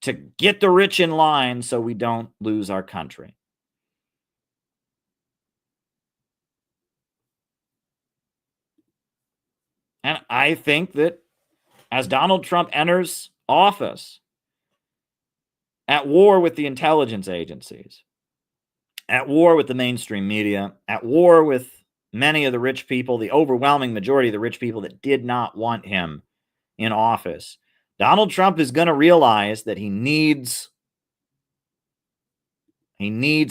to get the rich in line so we don't lose our country. And I think that as Donald Trump enters office, at war with the intelligence agencies, at war with the mainstream media, at war with many of the rich people, the overwhelming majority of the rich people that did not want him in office, Donald Trump is going to realize that he needs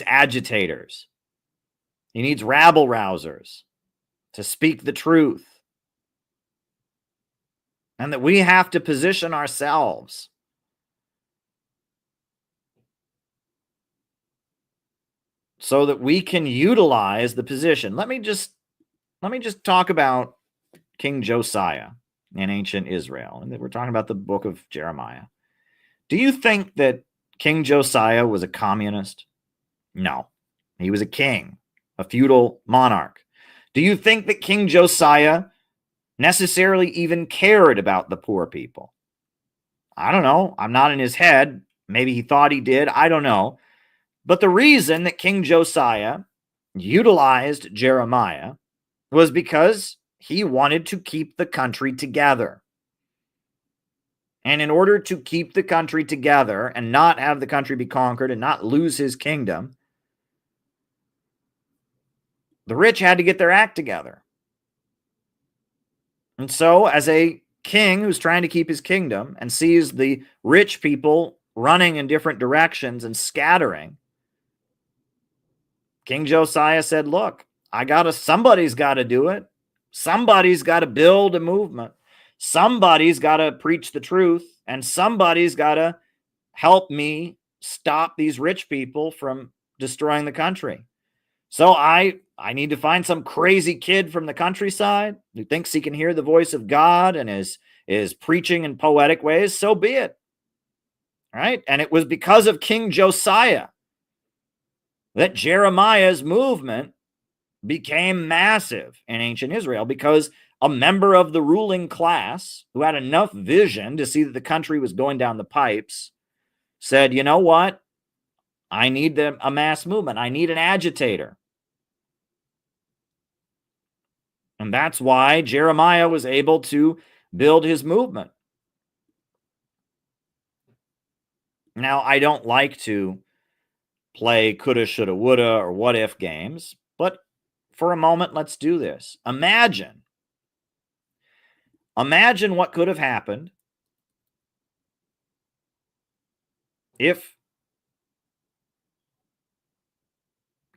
agitators. He needs rabble-rousers to speak the truth. And that we have to position ourselves so that we can utilize the position. Let me just talk about King Josiah in ancient Israel. And we're talking about the book of Jeremiah. Do you think that King Josiah was a communist? No. He was a king, a feudal monarch. Do you think that King Josiah necessarily even cared about the poor people? I don't know. I'm not in his head. Maybe he thought he did. I don't know. But the reason that King Josiah utilized Jeremiah was because he wanted to keep the country together. And in order to keep the country together and not have the country be conquered and not lose his kingdom, the rich had to get their act together. And so, as a king who's trying to keep his kingdom and sees the rich people running in different directions and scattering, King Josiah said, look, somebody's got to do it. Somebody's got to build a movement. Somebody's got to preach the truth, and somebody's got to help me stop these rich people from destroying the country. So I need to find some crazy kid from the countryside who thinks he can hear the voice of God and is preaching in poetic ways. So be it. Right? And it was because of King Josiah that Jeremiah's movement became massive in ancient Israel, because a member of the ruling class who had enough vision to see that the country was going down the pipes said, you know what? I need a mass movement. I need an agitator. And that's why Jeremiah was able to build his movement. Now, I don't like to play coulda, shoulda, woulda, or what if games, but for a moment, let's do this. Imagine what could have happened if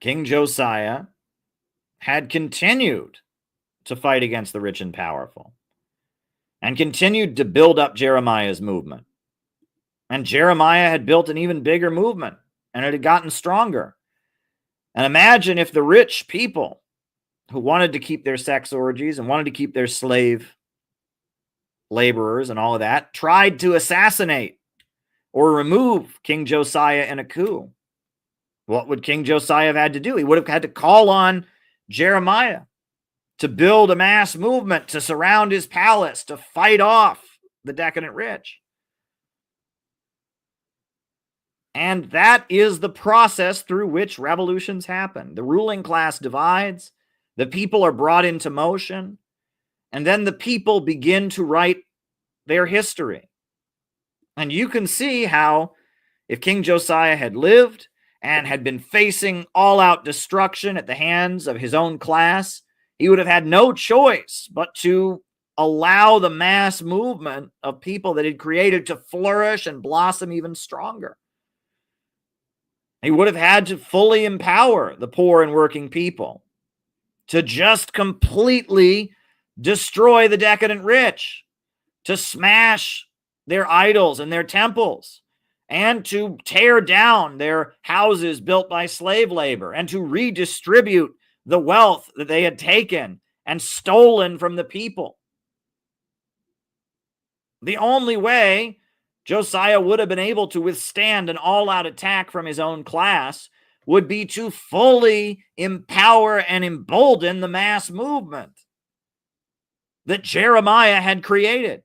King Josiah had continued to fight against the rich and powerful and continued to build up Jeremiah's movement. And Jeremiah had built an even bigger movement, and it had gotten stronger. And imagine if the rich people who wanted to keep their sex orgies and wanted to keep their slave laborers and all of that tried to assassinate or remove King Josiah in a coup. What would King Josiah have had to do? He would have had to call on Jeremiah to build a mass movement to surround his palace, to fight off the decadent rich. And that is the process through which revolutions happen. The ruling class divides, the people are brought into motion, and then the people begin to write their history. And you can see how, if King Josiah had lived and had been facing all-out destruction at the hands of his own class, he would have had no choice but to allow the mass movement of people that he'd created to flourish and blossom even stronger. He would have had to fully empower the poor and working people, to just completely destroy the decadent rich, to smash their idols and their temples, and to tear down their houses built by slave labor, and to redistribute the wealth that they had taken and stolen from the people. The only way Josiah would have been able to withstand an all-out attack from his own class would be to fully empower and embolden the mass movement that Jeremiah had created.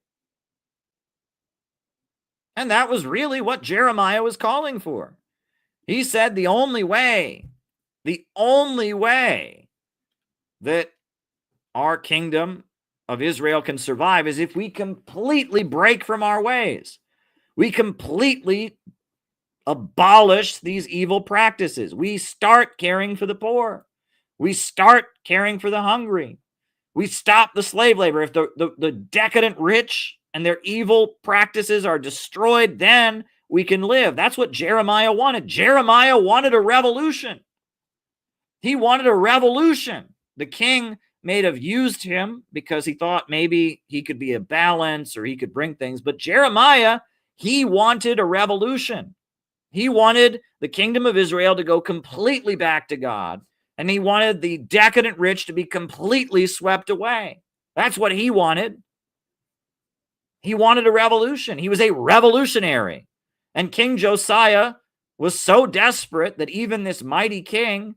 And that was really what Jeremiah was calling for. He said the only way that our kingdom of Israel can survive is if we completely break from our ways. We completely abolish these evil practices. We start caring for the poor. We start caring for the hungry. We stop the slave labor. If the decadent rich and their evil practices are destroyed, then we can live. That's what Jeremiah wanted. Jeremiah wanted a revolution. He wanted a revolution. The king may have used him because he thought maybe he could be a balance or he could bring things. But Jeremiah, he wanted a revolution. He wanted the kingdom of Israel to go completely back to God. And he wanted the decadent rich to be completely swept away. That's what he wanted. He wanted a revolution. He was a revolutionary. And King Josiah was so desperate that even this mighty king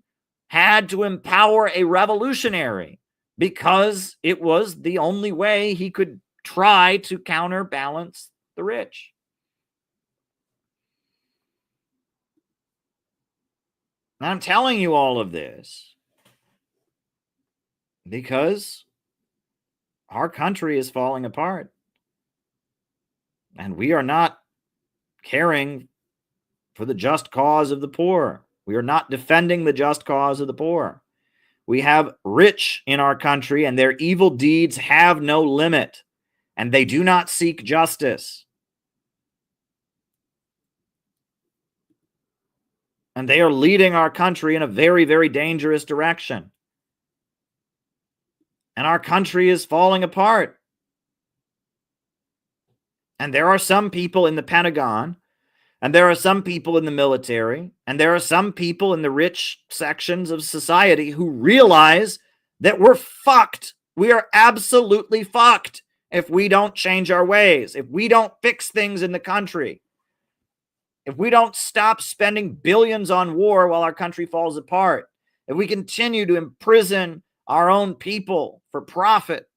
had to empower a revolutionary, because it was the only way he could try to counterbalance the rich. And I'm telling you all of this because our country is falling apart. And we are not caring for the just cause of the poor. We are not defending the just cause of the poor. We have rich in our country, and their evil deeds have no limit, and they do not seek justice. And they are leading our country in a very, very dangerous direction. And our country is falling apart. And there are some people in the Pentagon, and there are some people in the military, and there are some people in the rich sections of society who realize that we're fucked. We are absolutely fucked if we don't change our ways, if we don't fix things in the country, if we don't stop spending billions on war while our country falls apart, if we continue to imprison our own people for profit,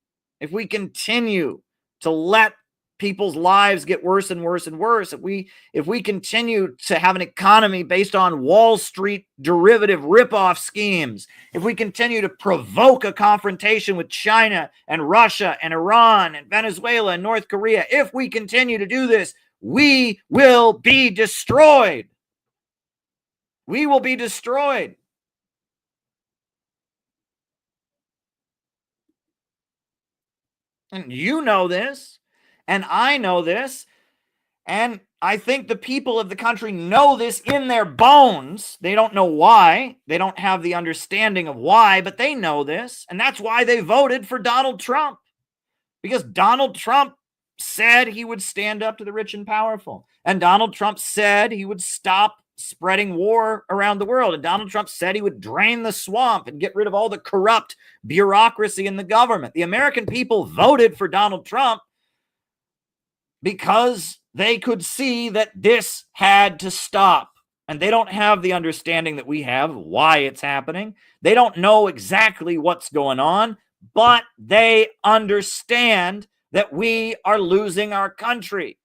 if we continue to let people's lives get worse and worse and worse, if we continue to have an economy based on Wall Street derivative ripoff schemes, if we continue to provoke a confrontation with China and Russia and Iran and Venezuela and North Korea, if we continue to do this, we will be destroyed. We will be destroyed. And you know this, and I know this, and I think the people of the country know this in their bones. They don't know why. They don't have the understanding of why, but they know this, and that's why they voted for Donald Trump. Because Donald Trump said he would stand up to the rich and powerful, and Donald Trump said he would stop spreading war around the world, and Donald Trump said he would drain the swamp and get rid of all the corrupt bureaucracy in the government. The American people voted for Donald Trump because they could see that this had to stop. And they don't have the understanding that we have why it's happening. They don't know exactly what's going on, but they understand that we are losing our country.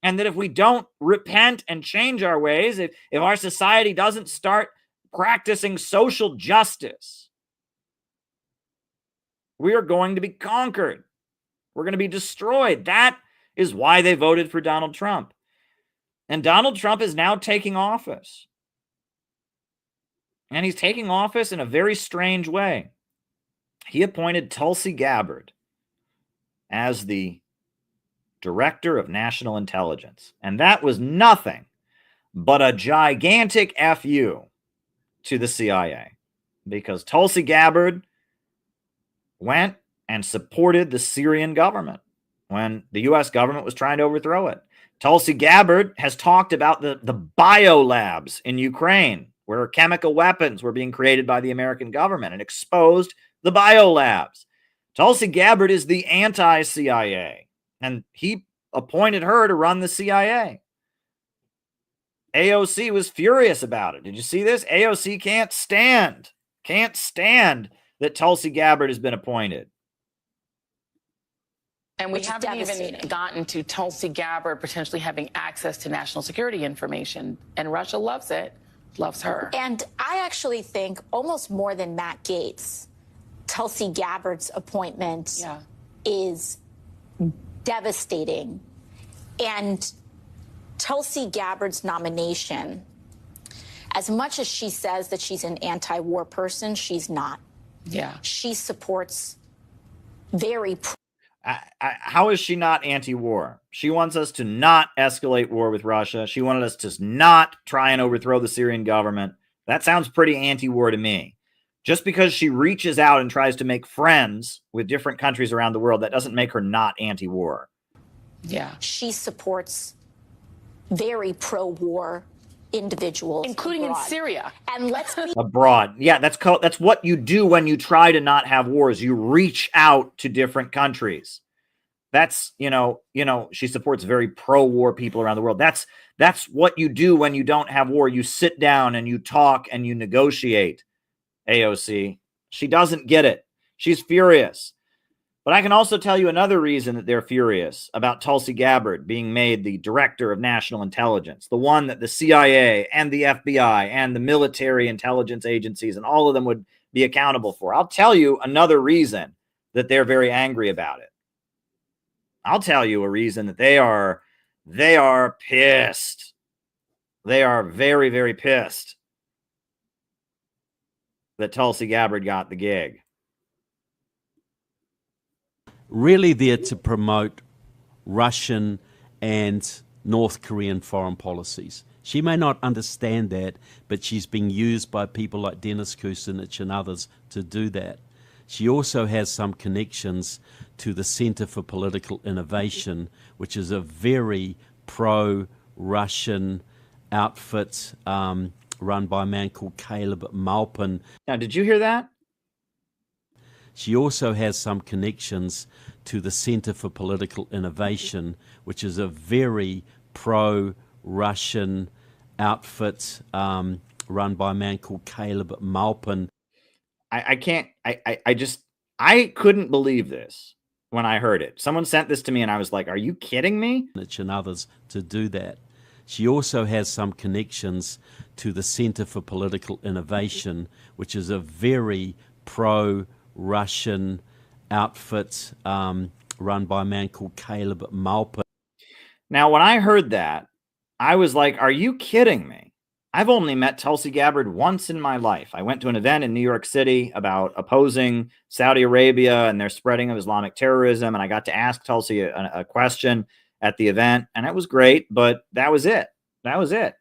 And that if we don't repent and change our ways, if our society doesn't start practicing social justice, we are going to be conquered. We're going to be destroyed. That is why they voted for Donald Trump. And Donald Trump is now taking office. And he's taking office in a very strange way. He appointed Tulsi Gabbard as the Director of National Intelligence. And that was nothing but a gigantic FU to the CIA. Because Tulsi Gabbard went and supported the Syrian government when the U.S. government was trying to overthrow it. Tulsi Gabbard has talked about the biolabs in Ukraine where chemical weapons were being created by the American government and exposed the biolabs. Tulsi Gabbard is the anti-CIA, and he appointed her to run the CIA. AOC was furious about it. Did you see this? AOC can't stand that Tulsi Gabbard has been appointed. And we haven't even gotten to Tulsi Gabbard potentially having access to national security information. And Russia loves it, loves her. And I actually think almost more than Matt Gaetz, Tulsi Gabbard's appointment is devastating. And Tulsi Gabbard's nomination, as much as she says that she's an anti-war person, she's not. Yeah. She supports very... How is she not anti-war? She wants us to not escalate war with Russia. She wanted us to not try and overthrow the Syrian government. That sounds pretty anti-war to me. Just because she reaches out and tries to make friends with different countries around the world, that doesn't make her not anti-war. Yeah. She supports very pro-war individuals, including abroad. In Syria. And let's be abroad. Yeah, that's what you do when you try to not have wars. You reach out to different countries. That's, she supports very pro-war people around the world. That's what you do when you don't have war. You sit down and you talk and you negotiate. AOC. She doesn't get it. She's furious. But I can also tell you another reason that they're furious about Tulsi Gabbard being made the Director of National Intelligence, the one that the CIA and the FBI and the military intelligence agencies and all of them would be accountable for. I'll tell you another reason that they're very angry about it. I'll tell you a reason that they are pissed. They are very, very pissed that Tulsi Gabbard got the gig. Really there to promote Russian and North Korean foreign policies. She may not understand that, but she's being used by people like Dennis Kucinich and others to do that. She also has some connections to the Center for Political Innovation, which is a very pro-Russian outfit run by a man called Caleb Maupin. Now, did you hear that? She also has some connections to the Center for Political Innovation, which is a very pro-Russian outfit run by a man called Caleb Maupin. I couldn't believe this when I heard it. Someone sent this to me and I was like, are you kidding me? And others to do that. She also has some connections to the Center for Political Innovation, which is a very pro-Russian outfit run by a man called Caleb Maupin. Now, when I heard that, I was like, are you kidding me? I've only met Tulsi Gabbard once in my life. I went to an event in New York City about opposing Saudi Arabia and their spreading of Islamic terrorism, and I got to ask Tulsi a question at the event, and it was great, but that was it. That was it.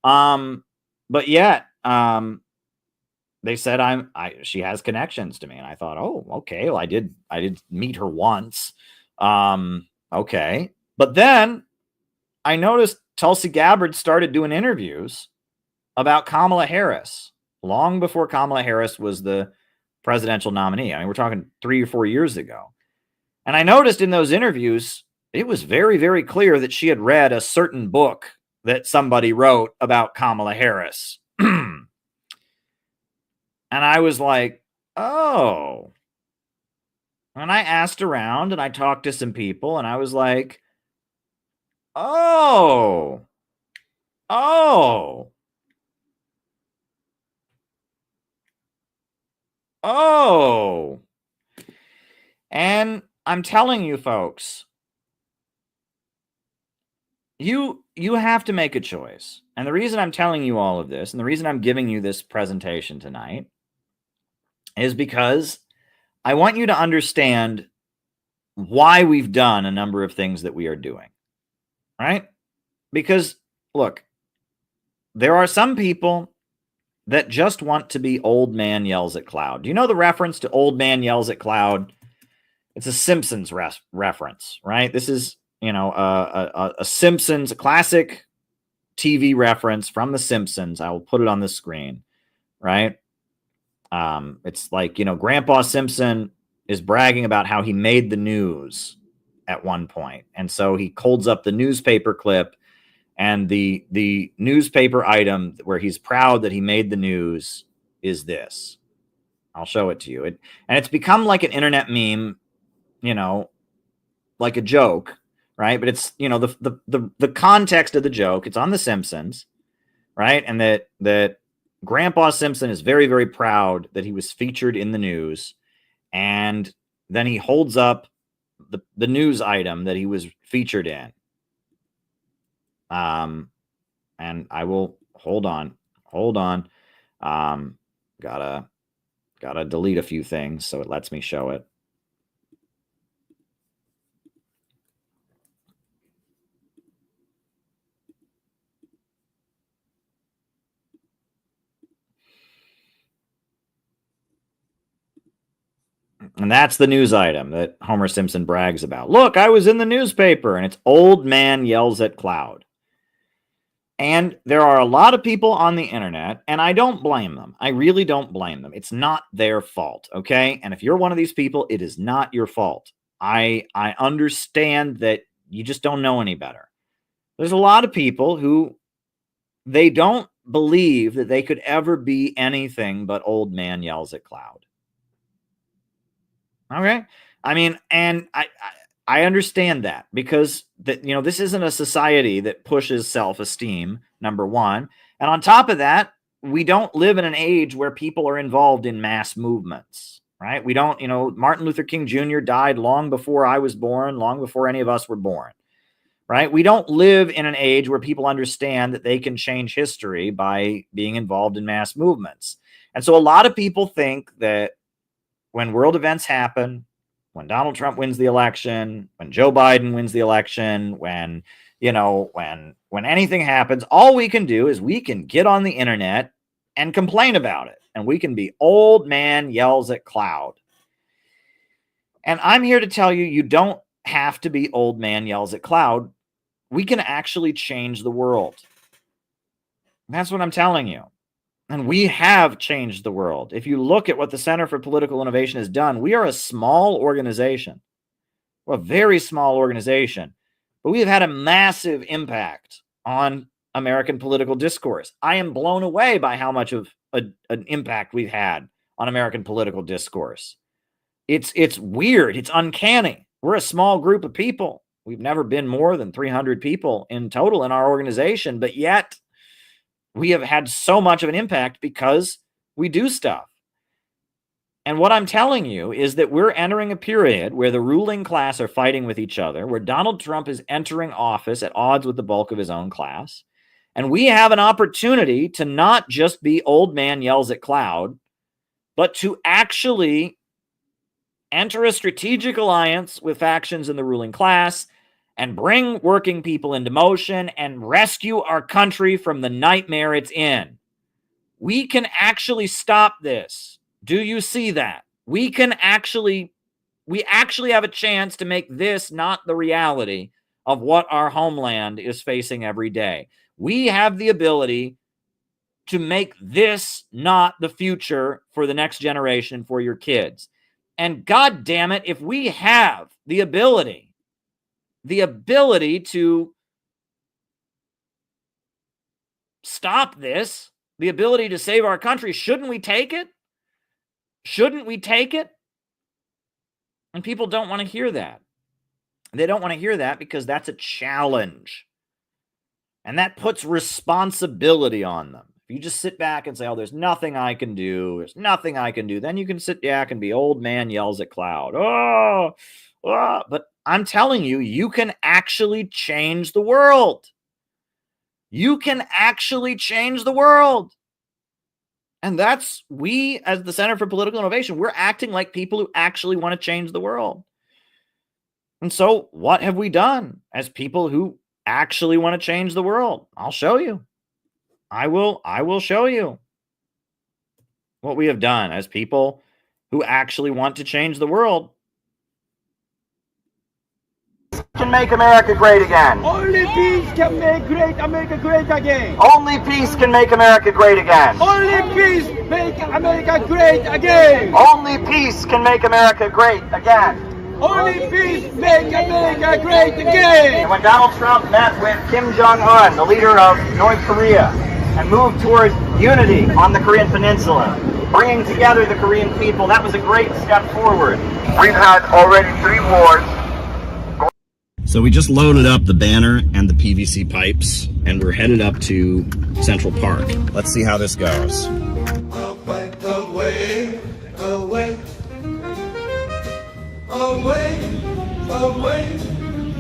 But yet, they said she has connections to me, and I thought, oh, okay, well, I did meet her once. Okay. But then I noticed Tulsi Gabbard started doing interviews about Kamala Harris long before Kamala Harris was the presidential nominee. I mean, we're talking 3 or 4 years ago. And I noticed in those interviews, it was very, very clear that she had read a certain book that somebody wrote about Kamala Harris. And I was like, oh. And I asked around and I talked to some people and I was like, oh. And I'm telling you, folks, you have to make a choice. And the reason I'm telling you all of this, and the reason I'm giving you this presentation tonight, is because I want you to understand why we've done a number of things that we are doing, right? Because, look, there are some people that just want to be old man yells at cloud. Do you know the reference to old man yells at cloud? It's a Simpsons reference, right? This is, a Simpsons, a classic TV reference from the Simpsons. I will put it on the screen, right? It's like, Grandpa Simpson is bragging about how he made the news at one point. And so he holds up the newspaper clip, and the newspaper item where he's proud that he made the news is this. I'll show it to you. And it's become like an internet meme, like a joke, right? But it's, the context of the joke, it's on The Simpsons, right? And that Grandpa Simpson is very, very proud that he was featured in the news. And then he holds up the news item that he was featured in. And I will hold on. Gotta delete a few things so it lets me show it. And that's the news item that Homer Simpson brags about. Look, I was in the newspaper, and it's old man yells at cloud. And there are a lot of people on the internet, and I don't blame them. I really don't blame them. It's not their fault, okay? And if you're one of these people, it is not your fault. I understand that you just don't know any better. There's a lot of people who they don't believe that they could ever be anything but old man yells at cloud. Okay? I mean, and I understand that because this isn't a society that pushes self-esteem, number one. And on top of that, we don't live in an age where people are involved in mass movements, right? We don't, Martin Luther King Jr. died long before I was born, long before any of us were born, right? We don't live in an age where people understand that they can change history by being involved in mass movements. And so a lot of people think that when world events happen, when Donald Trump wins the election, when Joe Biden wins the election, when when anything happens, all we can do is we can get on the internet and complain about it. And we can be old man yells at cloud. And I'm here to tell you, you don't have to be old man yells at cloud. We can actually change the world. That's what I'm telling you. And we have changed the world. If you look at what the Center for Political Innovation has done, we are a small organization. We're a very small organization, but we have had a massive impact on American political discourse. I am blown away by how much of an impact we've had on American political discourse. It's weird. It's uncanny. We're a small group of people. We've never been more than 300 people in total in our organization, but yet we have had so much of an impact because we do stuff. And what I'm telling you is that we're entering a period where the ruling class are fighting with each other, where Donald Trump is entering office at odds with the bulk of his own class. And we have an opportunity to not just be old man yells at cloud, but to actually enter a strategic alliance with factions in the ruling class and bring working people into motion and rescue our country from the nightmare it's in. We can actually stop this. Do you see that? We actually have a chance to make this not the reality of what our homeland is facing every day. We have the ability to make this not the future for the next generation, for your kids. And God damn it, if we have the ability to stop this, the ability to save our country, shouldn't we take it? Shouldn't we take it? And people don't want to hear that. They don't want to hear that because that's a challenge. And that puts responsibility on them. If you just sit back and say, oh, there's nothing I can do, then you can sit back and be old man yells at cloud. Oh. But I'm telling you, you can actually change the world. You can actually change the world. And that's, we, as the Center for Political Innovation, we're acting like people who actually want to change the world. And so what have we done as people who actually want to change the world? I'll show you. I will show you what we have done as people who actually want to change the world. Can make America great again. Only peace can make America great again. Only peace can make America great again. Only peace make America great again. Only peace can make America great again. Only peace make America great again. And when Donald Trump met with Kim Jong-un, the leader of North Korea, and moved towards unity on the Korean Peninsula, bringing together the Korean people, that was a great step forward. We've had already 3 wars. So we just loaded up the banner and the PVC pipes, and we're headed up to Central Park. Let's see how this goes. Away, away, away, away, away,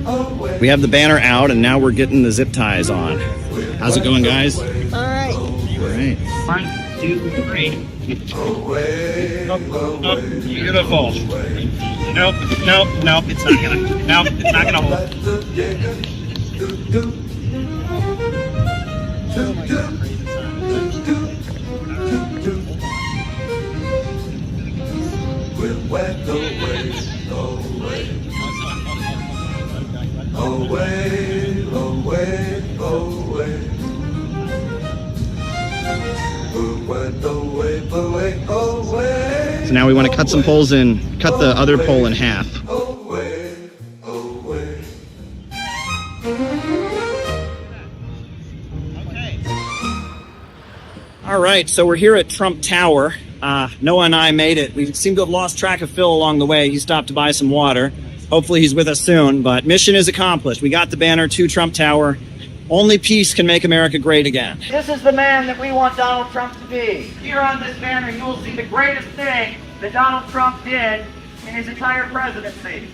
away. We have the banner out, and now we're getting the zip ties on. How's it going, guys? All right. All right. 1, 2, 3. Beautiful. Nope, it's not gonna hold. So now we want to cut some poles in, cut the other pole in half. All right, so we're here at Trump Tower. Noah and I made it. We seem to have lost track of Phil along the way. He stopped to buy some water. Hopefully he's with us soon, but mission is accomplished. We got the banner to Trump Tower. Only peace can make America great again. This is the man that we want Donald Trump to be. Here on this banner, you will see the greatest thing that Donald Trump did in his entire presidency.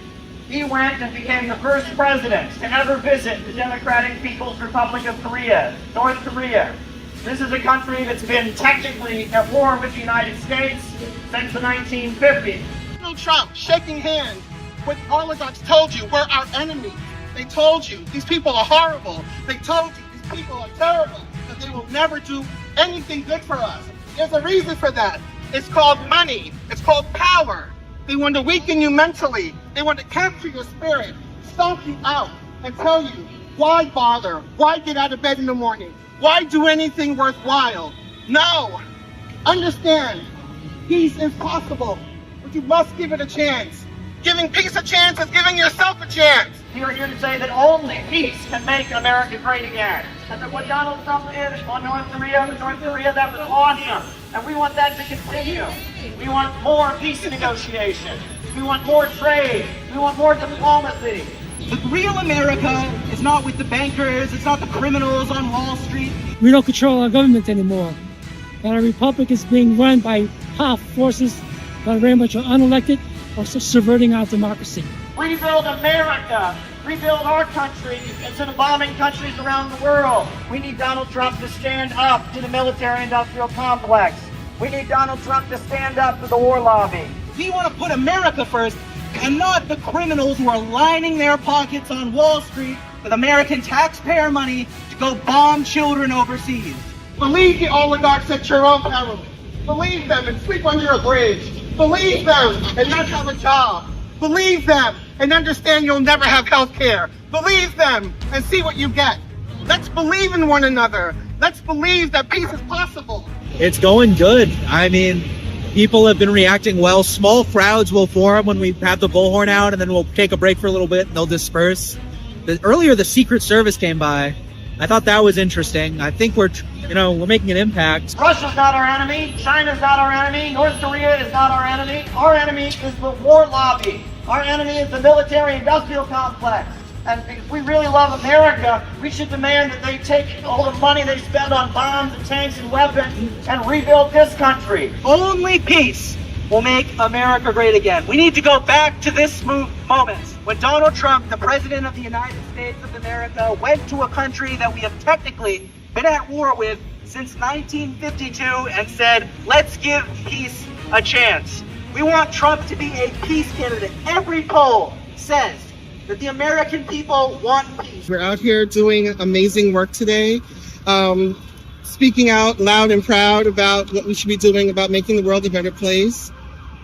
He went and became the first president to ever visit the Democratic People's Republic of Korea, North Korea. This is a country that's been technically at war with the United States since the 1950s. Donald Trump shaking hands with oligarchs told you we're our enemies. They told you these people are horrible. They told you these people are terrible, that they will never do anything good for us. There's a reason for that. It's called money. It's called power. They want to weaken you mentally. They want to capture your spirit, stomp you out, and tell you, why bother? Why get out of bed in the morning? Why do anything worthwhile? No. Understand, peace is possible, but you must give it a chance. Giving peace a chance is giving yourself a chance. We are here to say that only peace can make America great again. And that what Donald Trump did on North Korea, that was awesome. And we want that to continue. We want more peace negotiation. We want more trade. We want more diplomacy. The real America is not with the bankers, it's not the criminals on Wall Street. We don't control our government anymore. And our republic is being run by powerful forces that are very much unelected or subverting our democracy. Rebuild America. Rebuild our country instead of bombing countries around the world. We need Donald Trump to stand up to the military-industrial complex. We need Donald Trump to stand up to the war lobby. We want to put America first and not the criminals who are lining their pockets on Wall Street with American taxpayer money to go bomb children overseas. Believe the oligarchs at your own peril. Believe them and sleep under a bridge. Believe them and not have a job. Believe them and understand you'll never have health care. Believe them and see what you get. Let's believe in one another. Let's believe that peace is possible. It's going good. I mean, people have been reacting well. Small crowds will form when we have the bullhorn out, and then we'll take a break for a little bit and they'll disperse. Earlier, the Secret Service came by. I thought that was interesting. I think we're making an impact. Russia's not our enemy. China's not our enemy. North Korea is not our enemy. Our enemy is the war lobby. Our enemy is the military-industrial complex. And if we really love America, we should demand that they take all the money they spend on bombs and tanks and weapons and rebuild this country. Only peace will make America great again. We need to go back to this moment when Donald Trump, the President of the United States of America, went to a country that we have technically been at war with since 1952 and said, let's give peace a chance. We want Trump to be a peace candidate. Every poll says that the American people want peace. We're out here doing amazing work today, speaking out loud and proud about what we should be doing about making the world a better place.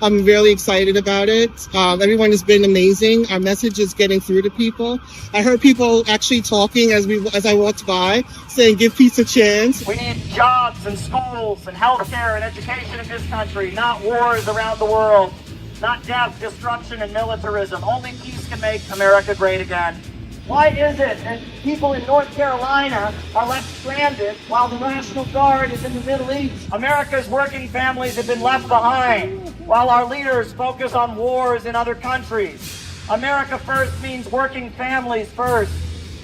I'm really excited about it. Everyone has been amazing. Our message is getting through to people. I heard people actually talking as I walked by, saying give peace a chance. We need jobs and schools and healthcare and education in this country, not wars around the world, not death, destruction, and militarism. Only peace can make America great again. Why is it that people in North Carolina are left stranded while the National Guard is in the Middle East? America's working families have been left behind while our leaders focus on wars in other countries. America first means working families first.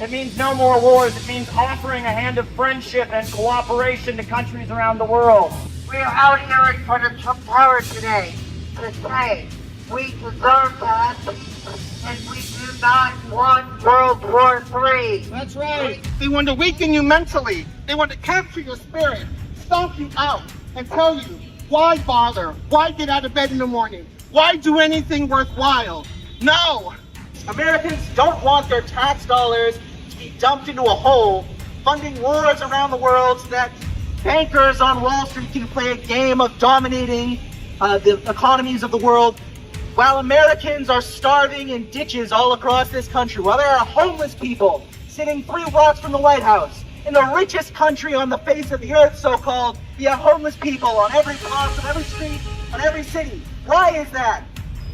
It means no more wars. It means offering a hand of friendship and cooperation to countries around the world. We are out here in front of Trump Tower today to say we deserve that, and we do not want World War III. That's right. They want to weaken you mentally. They want to capture your spirit, stomp you out, and tell you, why bother? Why get out of bed in the morning? Why do anything worthwhile? No. Americans don't want their tax dollars to be dumped into a hole, funding wars around the world so that bankers on Wall Street can play a game of dominating the economies of the world, while Americans are starving in ditches all across this country, while there are homeless people sitting 3 blocks from the White House. In the richest country on the face of the earth, so-called, we have homeless people on every block, on every street, on every city. Why is that?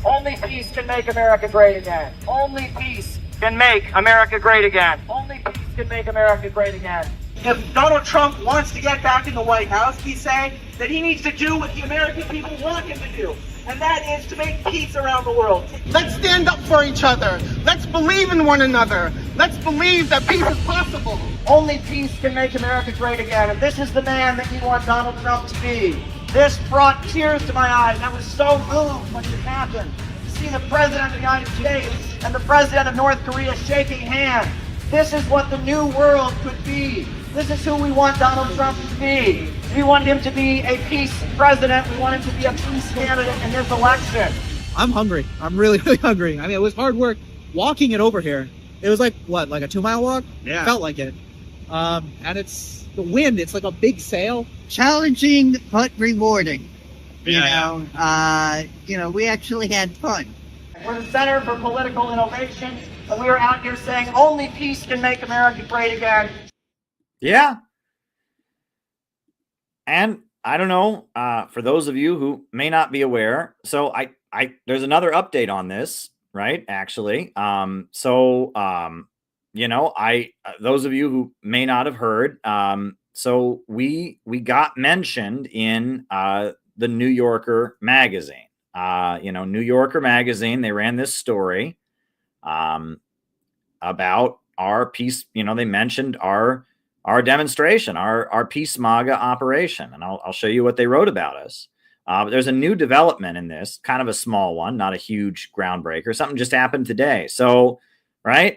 Only peace can make America great again. Only peace can make America great again. Only peace can make America great again. If Donald Trump wants to get back in the White House, he's saying that he needs to do what the American people want him to do, and that is to make peace around the world. Let's stand up for each other. Let's believe in one another. Let's believe that peace is possible. Only peace can make America great again, and this is the man that you want Donald Trump to be. This brought tears to my eyes. I was so moved when it happened. To see the President of the United States and the President of North Korea shaking hands. This is what the new world could be. This is who we want Donald Trump to be. We want him to be a peace president. We want him to be a peace candidate in this election. I'm hungry. I'm really, really hungry. I mean, it was hard work walking it over here. It was like, what, like a 2-mile walk? Yeah. Felt like it. And it's the wind. It's like a big sail. Challenging but rewarding. Yeah. We actually had fun. We're the Center for Political Innovation, and we are out here saying only peace can make America great again. Yeah. And I don't know, for those of you who may not be aware, so there's another update on this, right? Actually. Those of you who may not have heard, so we got mentioned in the New Yorker magazine. New Yorker magazine, they ran this story about our peace. They mentioned our demonstration, our Peace MAGA operation. And I'll show you what they wrote about us. But there's a new development in this, kind of a small one, not a huge groundbreaker. Something just happened today. So, right.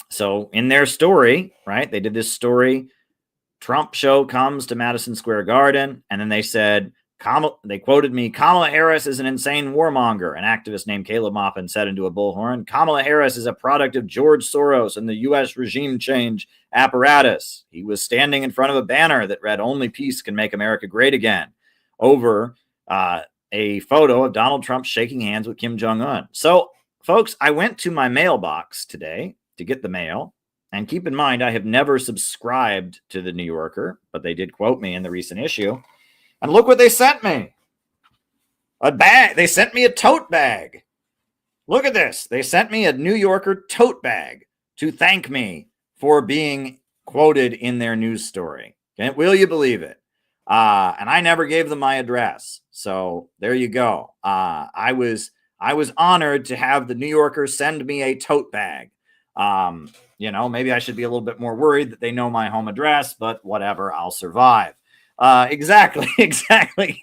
So in their story, right, they did this story, Trump show comes to Madison Square Garden. And then they said, they quoted me, Kamala Harris is an insane warmonger. An activist named Caleb Maupin said into a bullhorn, Kamala Harris is a product of George Soros and the U.S. regime change apparatus. He was standing in front of a banner that read, only peace can make America great again, over a photo of Donald Trump shaking hands with Kim Jong-un. So, folks, I went to my mailbox today to get the mail. And keep in mind, I have never subscribed to the New Yorker, but they did quote me in the recent issue. And look what they sent me. A bag. They sent me a tote bag. Look at this. They sent me a New Yorker tote bag to thank me for being quoted in their news story. Okay? Will you believe it? And I never gave them my address. So there you go. I was honored to have the New Yorker send me a tote bag. Maybe I should be a little bit more worried that they know my home address, but whatever, I'll survive. Exactly.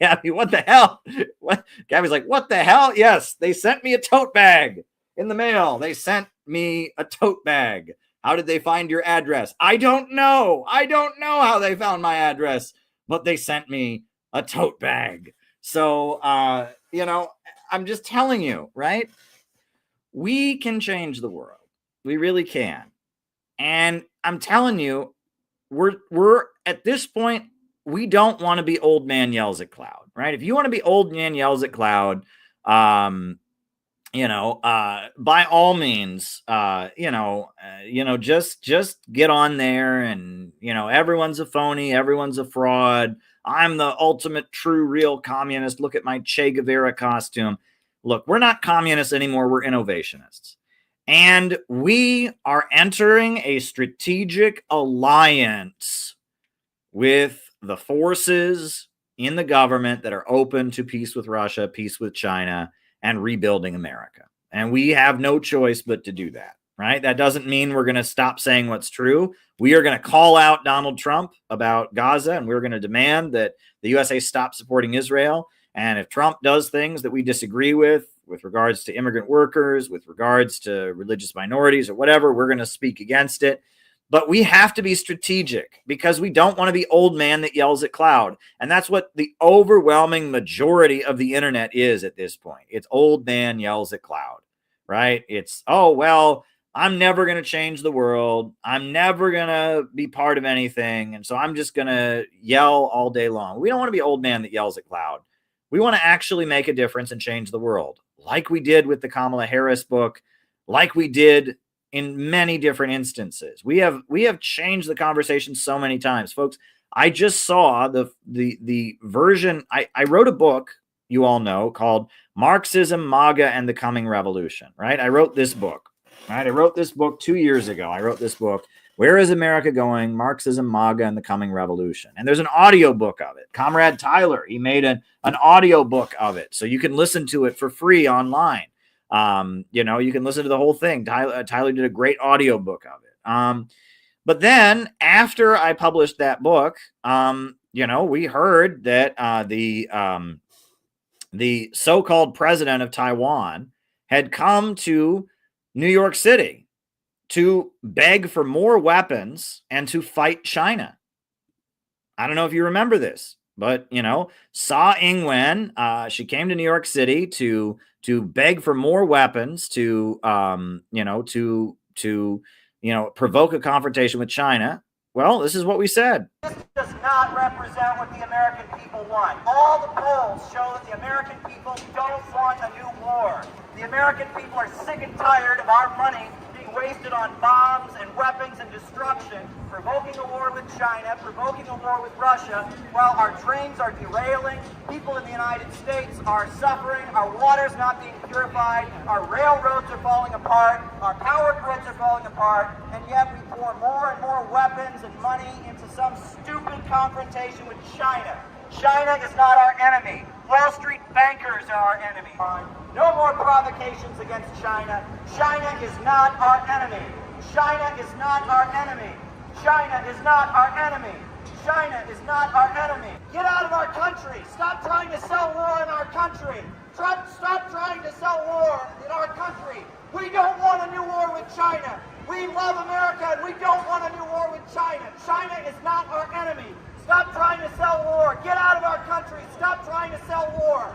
Gabby, what the hell? What? Gabby's like, what the hell? Yes, they sent me a tote bag in the mail. They sent me a tote bag. How did they find your address? I don't know. I don't know how they found my address, but they sent me a tote bag. So, I'm just telling you, right? We can change the world. We really can. And I'm telling you, we're at this point, we don't want to be old man yells at cloud, right? If you want to be old man yells at cloud, by all means, just get on there and, everyone's a phony, everyone's a fraud. I'm the ultimate true real communist. Look at my Che Guevara costume. Look, we're not communists anymore. We're innovationists. And we are entering a strategic alliance with the forces in the government that are open to peace with Russia, peace with China, and rebuilding America. And we have no choice but to do that, right? That doesn't mean we're going to stop saying what's true. We are going to call out Donald Trump about Gaza, and we're going to demand that the USA stop supporting Israel. And if Trump does things that we disagree with regards to immigrant workers, with regards to religious minorities or whatever, we're going to speak against it. But we have to be strategic because we don't want to be old man that yells at cloud. And that's what the overwhelming majority of the internet is at this point. It's old man yells at cloud, right? It's, oh, well, I'm never going to change the world. I'm never going to be part of anything. And so I'm just going to yell all day long. We don't want to be old man that yells at cloud. We want to actually make a difference and change the world, like we did with the Kamala Harris book, like we did in many different instances. We have changed the conversation so many times, folks. I just saw the version. I wrote a book, you all know, called Marxism, MAGA, and the Coming Revolution, right? I wrote this book, right? I wrote this book 2 years ago. I wrote this book, Where is America Going? Marxism, MAGA, and the Coming Revolution. And there's an audio book of it. Comrade Tyler, he made an audio book of it. So you can listen to it for free online. You can listen to the whole thing. Tyler did a great audio book of it. But then after I published that book, we heard that the so-called president of Taiwan had come to New York City to beg for more weapons and to fight China. I don't know if you remember this. But Sa Ing-wen, she came to New York City to beg for more weapons, to provoke a confrontation with China. Well, this is what we said. This does not represent what the American people want. All the polls show that the American people don't want a new war. The American people are sick and tired of our money being wasted on bombs and weapons and destruction, provoking a war with China, provoking a war with Russia, while our trains are derailing, people in the United States are suffering, our water's not being purified, our railroads are falling apart, our power grids are falling apart, and yet we pour more and more weapons and money into some stupid confrontation with China. China is not our enemy. Wall Street bankers are our enemy. No more provocations against China. China is not our enemy. China is not our enemy. China is not our enemy. China is not our enemy. Get out of our country. Stop trying to sell war in our country. Stop trying to sell war in our country. We don't want a new war with China. We love America and we don't want a new war with China. China is not our enemy. Stop trying to sell war. Get out of our country. Stop trying to sell war.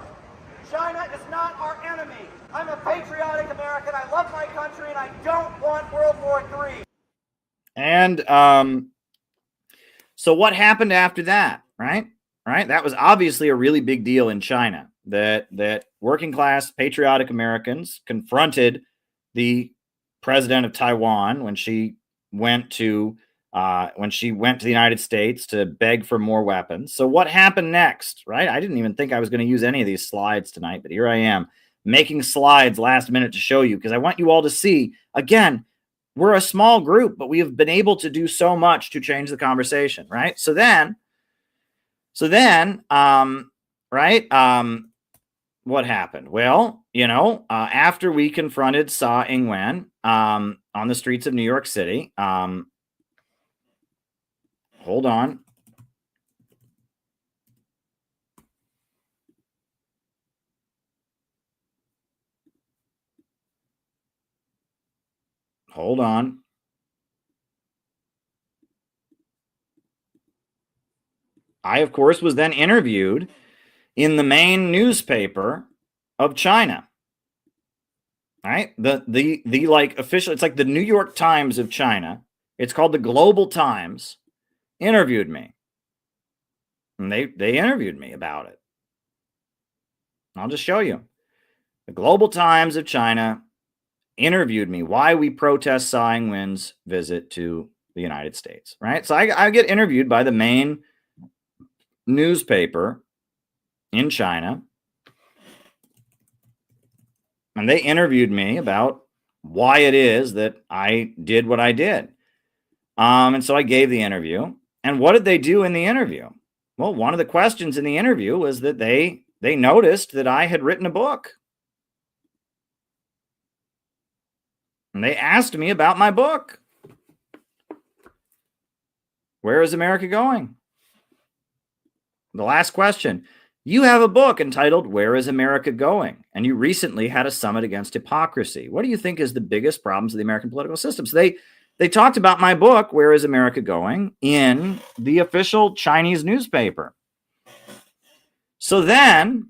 China is not our enemy. I'm a patriotic American. I love my country and I don't want World War III. And so what happened after that, right? That was obviously a really big deal in China, that working class patriotic Americans confronted the president of Taiwan when she went to the United States to beg for more weapons. So what happened next, right? I didn't even think I was going to use any of these slides tonight, but here I am making slides last minute to show you, because I want you all to see, again, we're a small group, but we have been able to do so much to change the conversation, right? So then, what happened? Well, after we confronted Sa Ing-wen on the streets of New York City, hold on. Hold on. I, of course, was then interviewed in the main newspaper of China. Right? The like official, it's like the New York Times of China. It's called the Global Times. Interviewed me. And they interviewed me about it. I'll just show you. The Global Times of China interviewed me why we protest Tsai Ing-wen's visit to the United States, right? So I get interviewed by the main newspaper in China, and they interviewed me about why it is that I did what I did. And so I gave the interview. And what did they do in the interview? Well, one of the questions in the interview was that they noticed that I had written a book. And they asked me about my book. Where is America going? The last question. You have a book entitled, Where is America Going? And you recently had a summit against hypocrisy. What do you think is the biggest problems of the American political system? So they talked about my book, Where is America Going? In the official Chinese newspaper. So then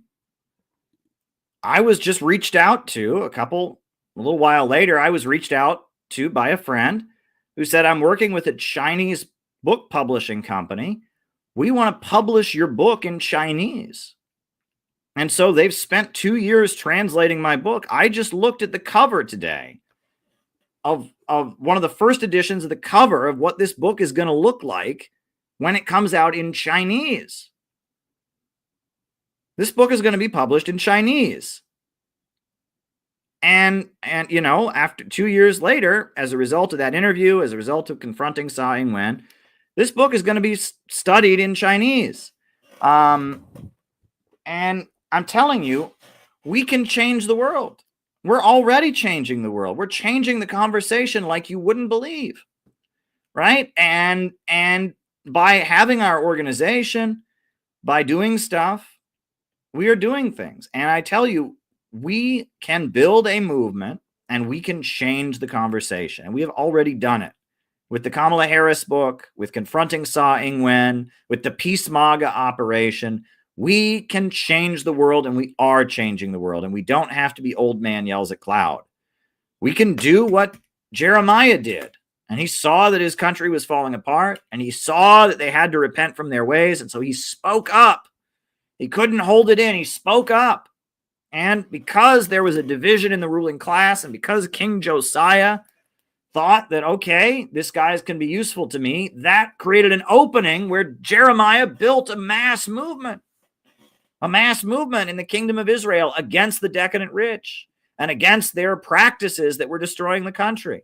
I was just reached out to a little while later, I was reached out to by a friend who said, I'm working with a Chinese book publishing company. We want to publish your book in Chinese. And so they've spent 2 years translating my book. I just looked at the cover today of one of the first editions of the cover of what this book is going to look like when it comes out in Chinese. This book is going to be published in Chinese. And after 2 years later, as a result of that interview, as a result of confronting Tsai Ing-wen, this book is going to be studied in Chinese. And I'm telling you, we can change the world. We're already changing the world. We're changing the conversation like you wouldn't believe, right? And by having our organization, by doing stuff, we are doing things. And I tell you, we can build a movement and we can change the conversation. And we have already done it. with the Kamala Harris book, with confronting Saw Ing-wen, with the Peace MAGA operation, we can change the world, and we are changing the world, and we don't have to be old man yells at cloud. We can do what Jeremiah did, and he saw that his country was falling apart, and he saw that they had to repent from their ways, and so he spoke up. He couldn't hold it in. He spoke up. And because there was a division in the ruling class, and because King Josiah thought that, okay, this guy's can be useful to me, that created an opening where Jeremiah built a mass movement in the kingdom of Israel against the decadent rich and against their practices that were destroying the country.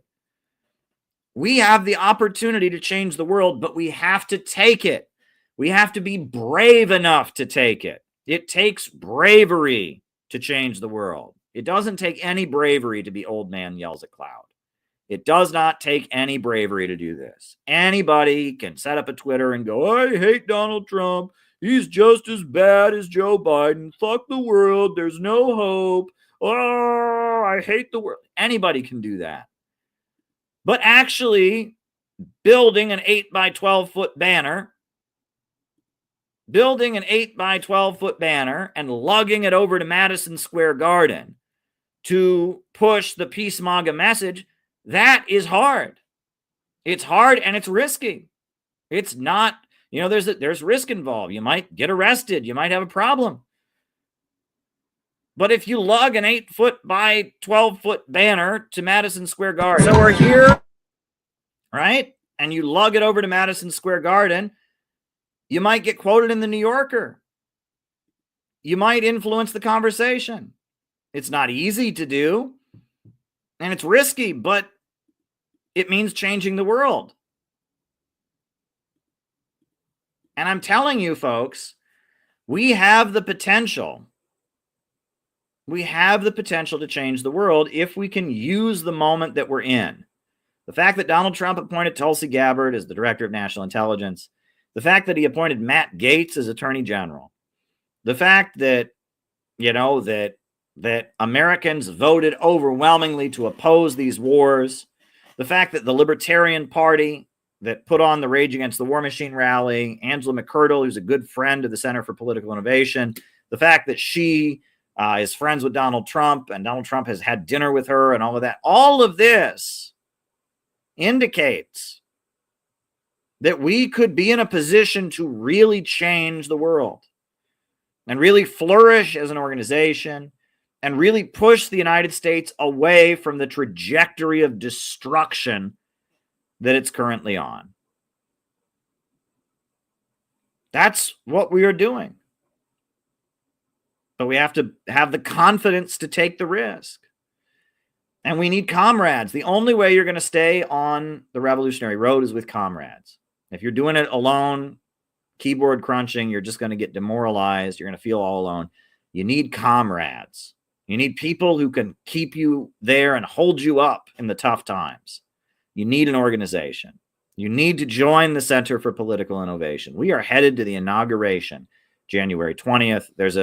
We have the opportunity to change the world, but we have to take it. We have to be brave enough to take it. It takes bravery to change the world. It doesn't take any bravery to be old man yells at cloud. It does not take any bravery to do this. Anybody can set up a Twitter and go, I hate Donald Trump. He's just as bad as Joe Biden. Fuck the world. There's no hope. Oh, I hate the world. Anybody can do that. But actually building an 8 by 12 foot banner, and lugging it over to Madison Square Garden to push the Peace MAGA message, that is hard. It's hard and it's risky. It's not, there's risk involved. You might get arrested. You might have a problem. But if you lug an 8 foot by 12 foot banner to Madison Square Garden, so we're here, right? And you lug it over to Madison Square Garden, you might get quoted in the New Yorker. You might influence the conversation. It's not easy to do, and it's risky, but it means changing the world. And I'm telling you, folks, we have the potential. We have the potential to change the world if we can use the moment that we're in. The fact that Donald Trump appointed Tulsi Gabbard as the director of national intelligence, the fact that he appointed Matt Gaetz as attorney general, the fact that, that Americans voted overwhelmingly to oppose these wars, the fact that the Libertarian Party that put on the Rage Against the War Machine rally, Angela McCurdle, who's a good friend of the Center for Political Innovation, the fact that she is friends with Donald Trump and Donald Trump has had dinner with her and all of this indicates that we could be in a position to really change the world and really flourish as an organization and really push the United States away from the trajectory of destruction that it's currently on. That's what we are doing. But we have to have the confidence to take the risk. And we need comrades. The only way you're going to stay on the revolutionary road is with comrades. If you're doing it alone, keyboard crunching, you're just going to get demoralized. You're going to feel all alone. You need comrades. You need people who can keep you there and hold you up in the tough times. You need an organization. You need to join the Center for Political Innovation. We are headed to the inauguration, January 20th. There's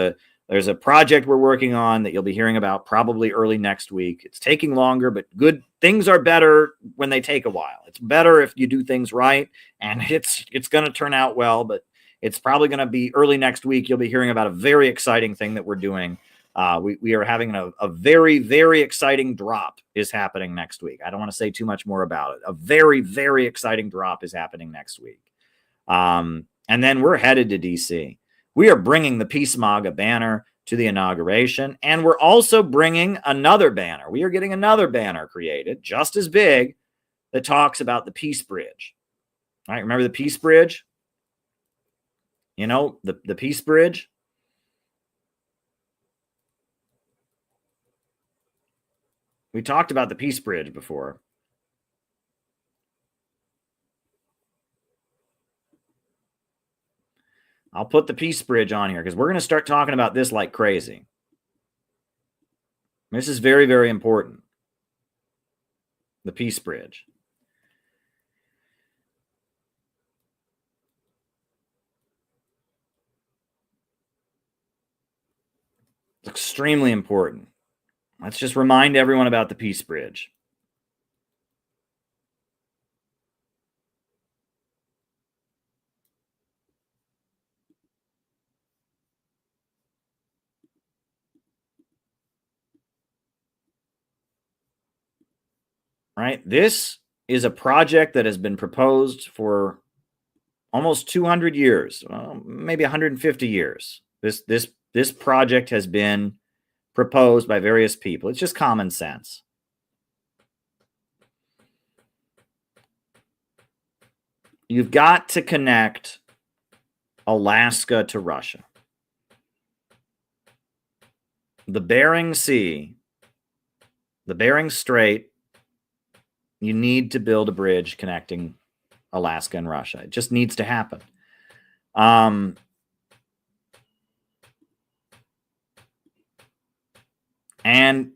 a project we're working on that you'll be hearing about probably early next week. It's taking longer, but good things are better when they take a while. It's better if you do things right, and it's going to turn out well, but it's probably going to be early next week. You'll be hearing about a very exciting thing that we're doing. We are having a very, very exciting drop is happening next week. I don't want to say too much more about it. A very, very exciting drop is happening next week. And then we're headed to DC. We are bringing the Peace MAGA banner to the inauguration, and we're also bringing another banner. We are getting another banner created, just as big, that talks about the Peace Bridge. All right, remember the Peace Bridge? The Peace Bridge? We talked about the Peace Bridge before. I'll put the Peace Bridge on here because we're going to start talking about this like crazy. This is very, very important. The Peace Bridge. It's extremely important. Let's just remind everyone about the Peace Bridge. right? This is a project that has been proposed for almost 200 years, maybe 150 years. This project has been proposed by various people. It's just common sense. You've got to connect Alaska to Russia. The Bering Sea, the Bering Strait, you need to build a bridge connecting Alaska and Russia. It just needs to happen. And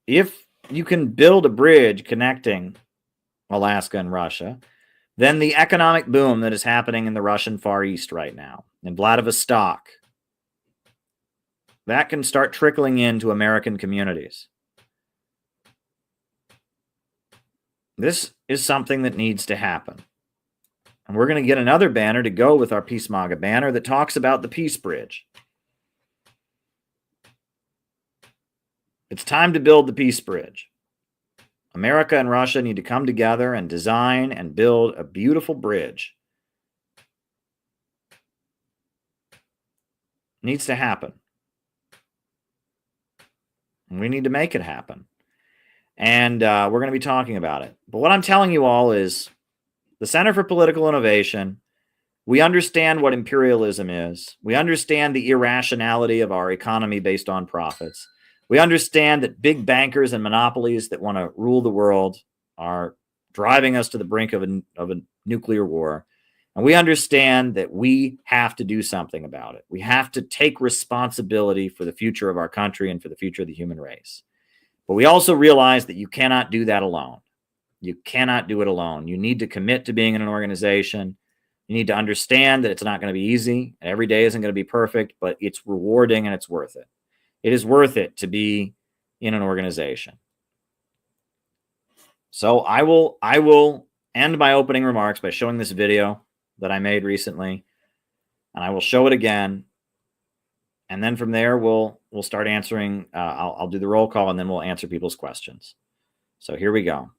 if you can build a bridge connecting Alaska and Russia, then the economic boom that is happening in the Russian Far East right now, in Vladivostok, that can start trickling into American communities. This is something that needs to happen. And we're going to get another banner to go with our Peace MAGA banner that talks about the Peace Bridge. It's time to build the Peace Bridge. America and Russia need to come together and design and build a beautiful bridge. It needs to happen. And we need to make it happen. And we're going to be talking about it. But what I'm telling you all is the Center for Political Innovation, we understand what imperialism is. We understand the irrationality of our economy based on profits. We understand that big bankers and monopolies that want to rule the world are driving us to the brink of a nuclear war. And we understand that we have to do something about it. We have to take responsibility for the future of our country and for the future of the human race. But we also realize that you cannot do that alone. You cannot do it alone. You need to commit to being in an organization. You need to understand that it's not going to be easy. And every day isn't going to be perfect, but it's rewarding and it's worth it. It is worth it to be in an organization. So I will end my opening remarks by showing this video that I made recently, and I will show it again. And then from there, we'll start answering. I'll do the roll call, and then we'll answer people's questions. So here we go.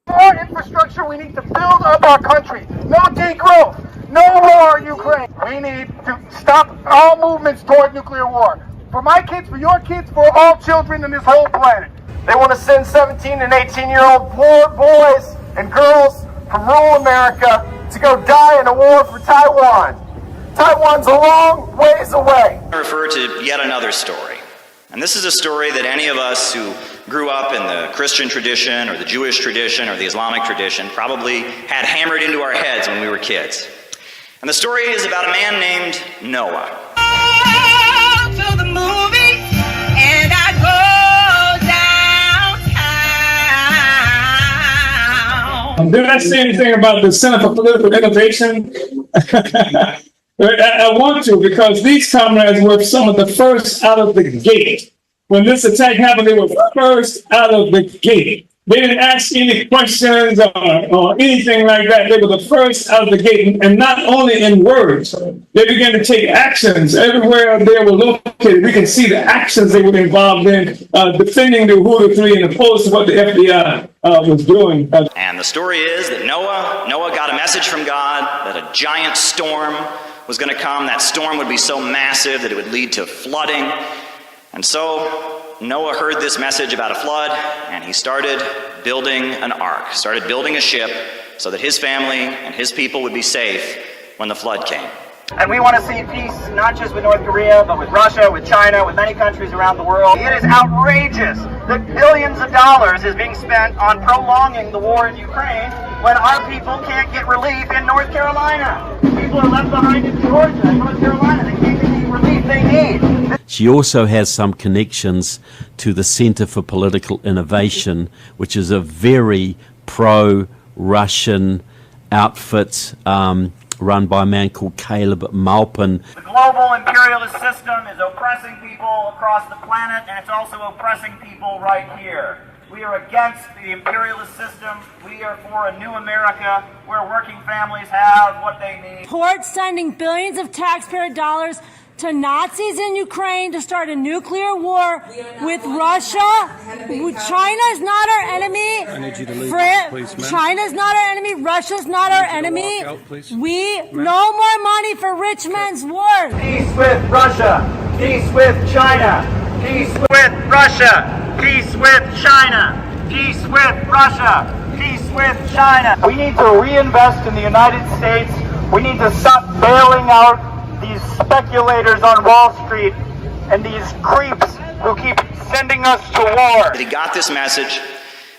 More infrastructure, we need to build up our country. No degrowth, no war in Ukraine. We need to stop all movements toward nuclear war. For my kids, for your kids, for all children in this whole planet. They want to send 17 and 18-year-old poor boys and girls from rural America to go die in a war for Taiwan. Taiwan's a long ways away. I refer to yet another story. And this is a story that any of us who grew up in the Christian tradition or the Jewish tradition or the Islamic tradition probably had hammered into our heads when we were kids. And the story is about a man named Noah. To the movies, and I go downtown. Did I say anything about the Center for Political Innovation? I want to, because these comrades were some of the first out of the gate. When this attack happened, they were first out of the gate. They didn't ask any questions or anything like that. They were the first out of the gate, and not only in words. They began to take actions everywhere they were located. We can see the actions they were involved in, defending the Uhuru 3 and opposed to what the FBI was doing. And the story is that Noah got a message from God that a giant storm was going to come. That storm would be so massive that it would lead to flooding. And so Noah heard this message about a flood, and he started building an ark, started building a ship so that his family and his people would be safe when the flood came. And we want to see peace, not just with North Korea, but with Russia, with China, with many countries around the world. It is outrageous that billions of dollars is being spent on prolonging the war in Ukraine when our people can't get relief in North Carolina. People are left behind in Georgia and North Carolina. They can't get the relief they need. She also has some connections to the Center for Political Innovation, which is a very pro-Russian outfit run by a man called Caleb Maupin. The global imperialist system is oppressing people across the planet, and it's also oppressing people right here. We are against the imperialist system. We are for a new America where working families have what they need. Support sending billions of taxpayer dollars to Nazis in Ukraine to start a nuclear war with Russia. China is not our enemy. I need you to leave, please, ma'am. China's not our enemy. Russia's not our enemy. No more money for rich men's wars. Peace with Russia. Peace with China. Peace with Russia. Peace with China. Peace with Russia. Peace with China. We need to reinvest in the United States. We need to stop bailing out these speculators on Wall Street and these creeps who keep sending us to war. He got this message,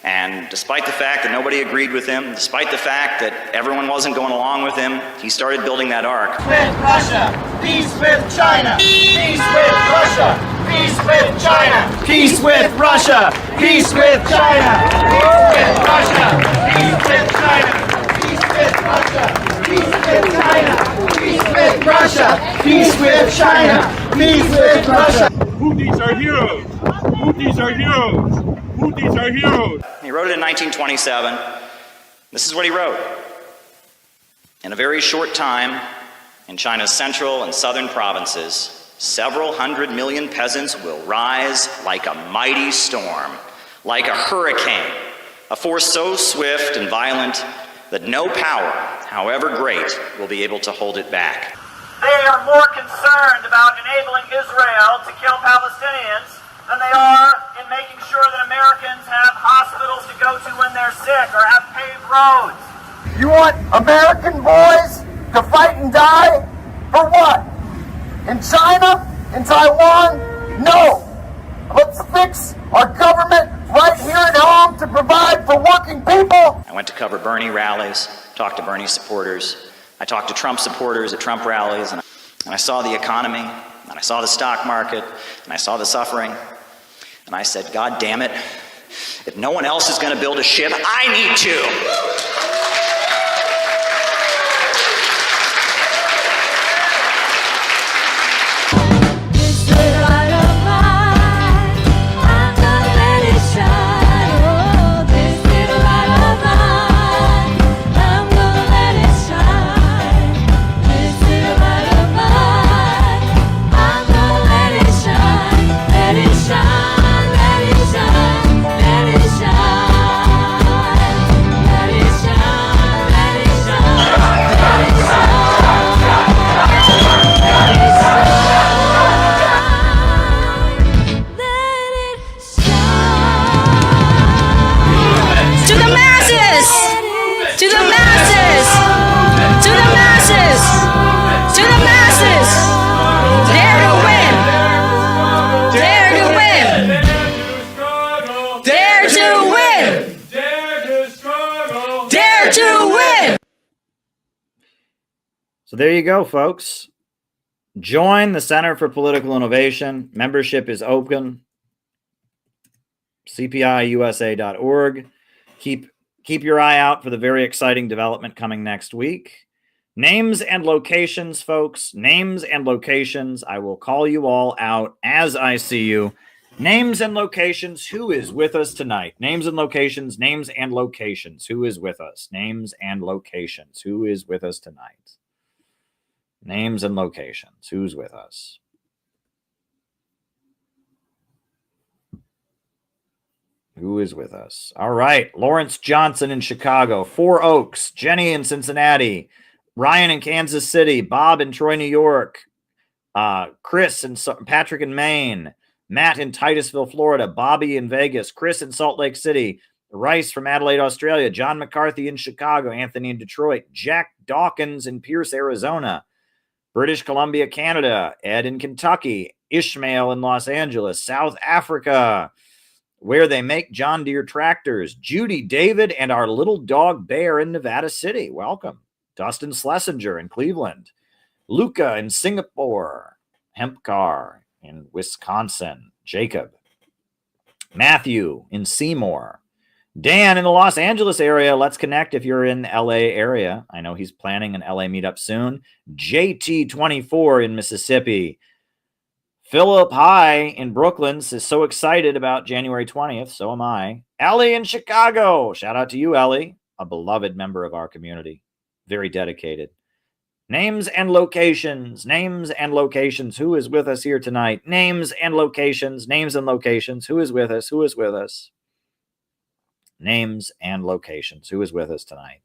and despite the fact that nobody agreed with him, despite the fact that everyone wasn't going along with him, he started building that arc. With Russia. Peace with China. Peace with Russia. Peace with China. Peace with Russia. Peace with China. Peace with Russia. Peace with China. Peace with Russia. Peace with China. Peace with Russia. Peace with China. Peace with Russia. Houthis are heroes. Houthis are heroes. Houthis are heroes. He wrote it in 1927. This is what he wrote. In a very short time, in China's central and southern provinces, several 100 million peasants will rise like a mighty storm, like a hurricane, a force so swift and violent that no power, however great, will be able to hold it back. They are more concerned about enabling Israel to kill Palestinians than they are in making sure that Americans have hospitals to go to when they're sick or have paved roads. You want American boys to fight and die? For what? In China? In Taiwan? No. Let's fix our government right here at home to provide for working people. I went to cover Bernie rallies, talked to Bernie supporters. I talked to Trump supporters at Trump rallies, and I saw the economy, and I saw the stock market, and I saw the suffering. And I said, God damn it, if no one else is going to build a ship, I need to. So there you go, folks. Join the Center for Political Innovation. Membership is open. CPIUSA.org. Keep your eye out for the very exciting development coming next week. Names and locations, folks. Names and locations. I will call you all out as I see you. Names and locations. Who is with us tonight? Names and locations. Names and locations. Who is with us? Names and locations. Who is with us tonight? Names and locations. Who's with us? Who is with us? All right. Lawrence Johnson in Chicago. Four Oaks. Jenny in Cincinnati. Ryan in Kansas City. Bob in Troy, New York. Chris and Patrick in Maine. Matt in Titusville, Florida. Bobby in Vegas. Chris in Salt Lake City. Rice from Adelaide, Australia. John McCarthy in Chicago. Anthony in Detroit. Jack Dawkins in Pierce, Arizona. British Columbia, Canada. Ed in Kentucky. Ishmael in Los Angeles. South Africa, where they make John Deere tractors. Judy, David, and our little dog Bear in Nevada City. Welcome. Dustin Schlesinger in Cleveland. Luca in Singapore. Hempcar in Wisconsin. Jacob. Matthew in Seymour. Dan in the Los Angeles area. Let's connect if you're in the LA area. I know he's planning an LA meetup soon. JT24 in Mississippi. Philip High in Brooklyn is so excited about January 20th. So am I. Ellie in Chicago. Shout out to you, Ellie, a beloved member of our community. Very dedicated. Names and locations. Names and locations. Who is with us here tonight? Names and locations. Names and locations. Who is with us? Who is with us? Names and locations. Who is with us tonight?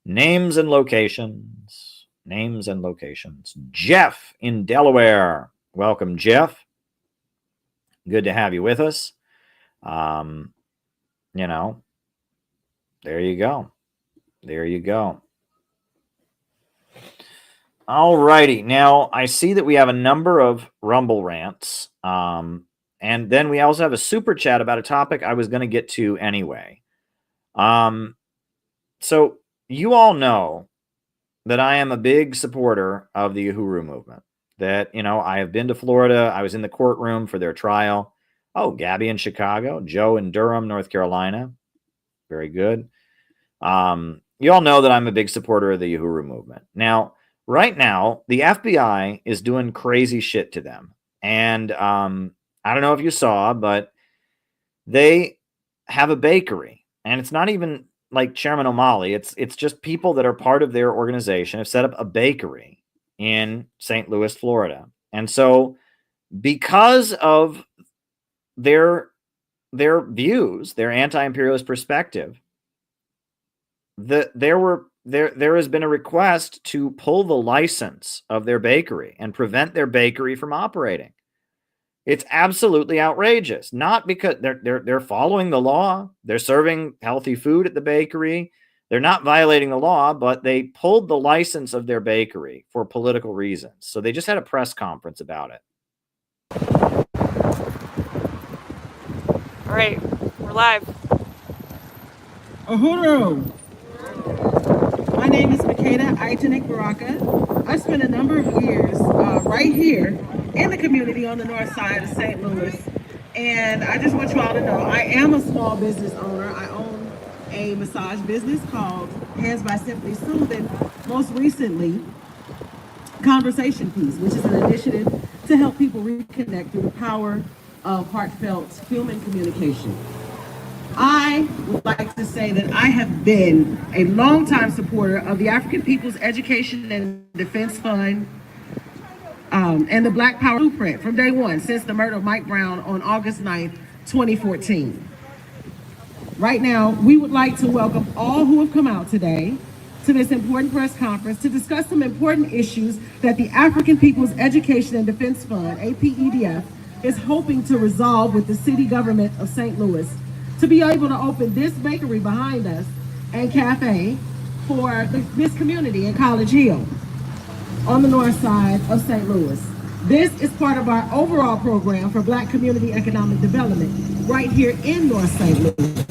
Names and locations. Names and locations. Jeff in Delaware. Welcome, Jeff. Good to have you with us. You know, there you go. There you go. All righty. Now, I see that we have a number of Rumble rants. And then we also have a super chat about a topic I was going to get to anyway. So you all know that I am a big supporter of the Uhuru movement. That, you know, I have been to Florida. I was in the courtroom for their trial. Oh, Gabby in Chicago. Joe in Durham, North Carolina. Very good. You all know that I'm a big supporter of the Uhuru movement. Now, right now, the FBI is doing crazy shit to them. And I don't know if you saw, but they have a bakery. And it's not even like Chairman O'Malley. It's just people that are part of their organization have set up a bakery in St. Louis, Florida. And so because of their views, their anti-imperialist perspective, there has been a request to pull the license of their bakery and prevent their bakery from operating. It's absolutely outrageous. Not because they're following the law. They're serving healthy food at the bakery. They're not violating the law, but they pulled the license of their bakery for political reasons. So they just had a press conference about it. All right, we're live. Uhuru. My name is Makeda Aitanik Baraka. I spent a number of years right here in the community on the north side of St. Louis. And I just want you all to know, I am a small business owner. I own a massage business called Hands by Simply Soothing. Most recently, Conversation Piece, which is an initiative to help people reconnect through the power of heartfelt human communication. I would like to say that I have been a longtime supporter of the African People's Education and Defense Fund and the Black Power Blueprint from day one, since the murder of Mike Brown on August 9th, 2014. Right now, we would like to welcome all who have come out today to this important press conference to discuss some important issues that the African People's Education and Defense Fund, APEDF, is hoping to resolve with the city government of St. Louis to be able to open this bakery behind us and cafe for this community in College Hill on the north side of St. Louis. This is part of our overall program for Black community economic development right here in North St. Louis.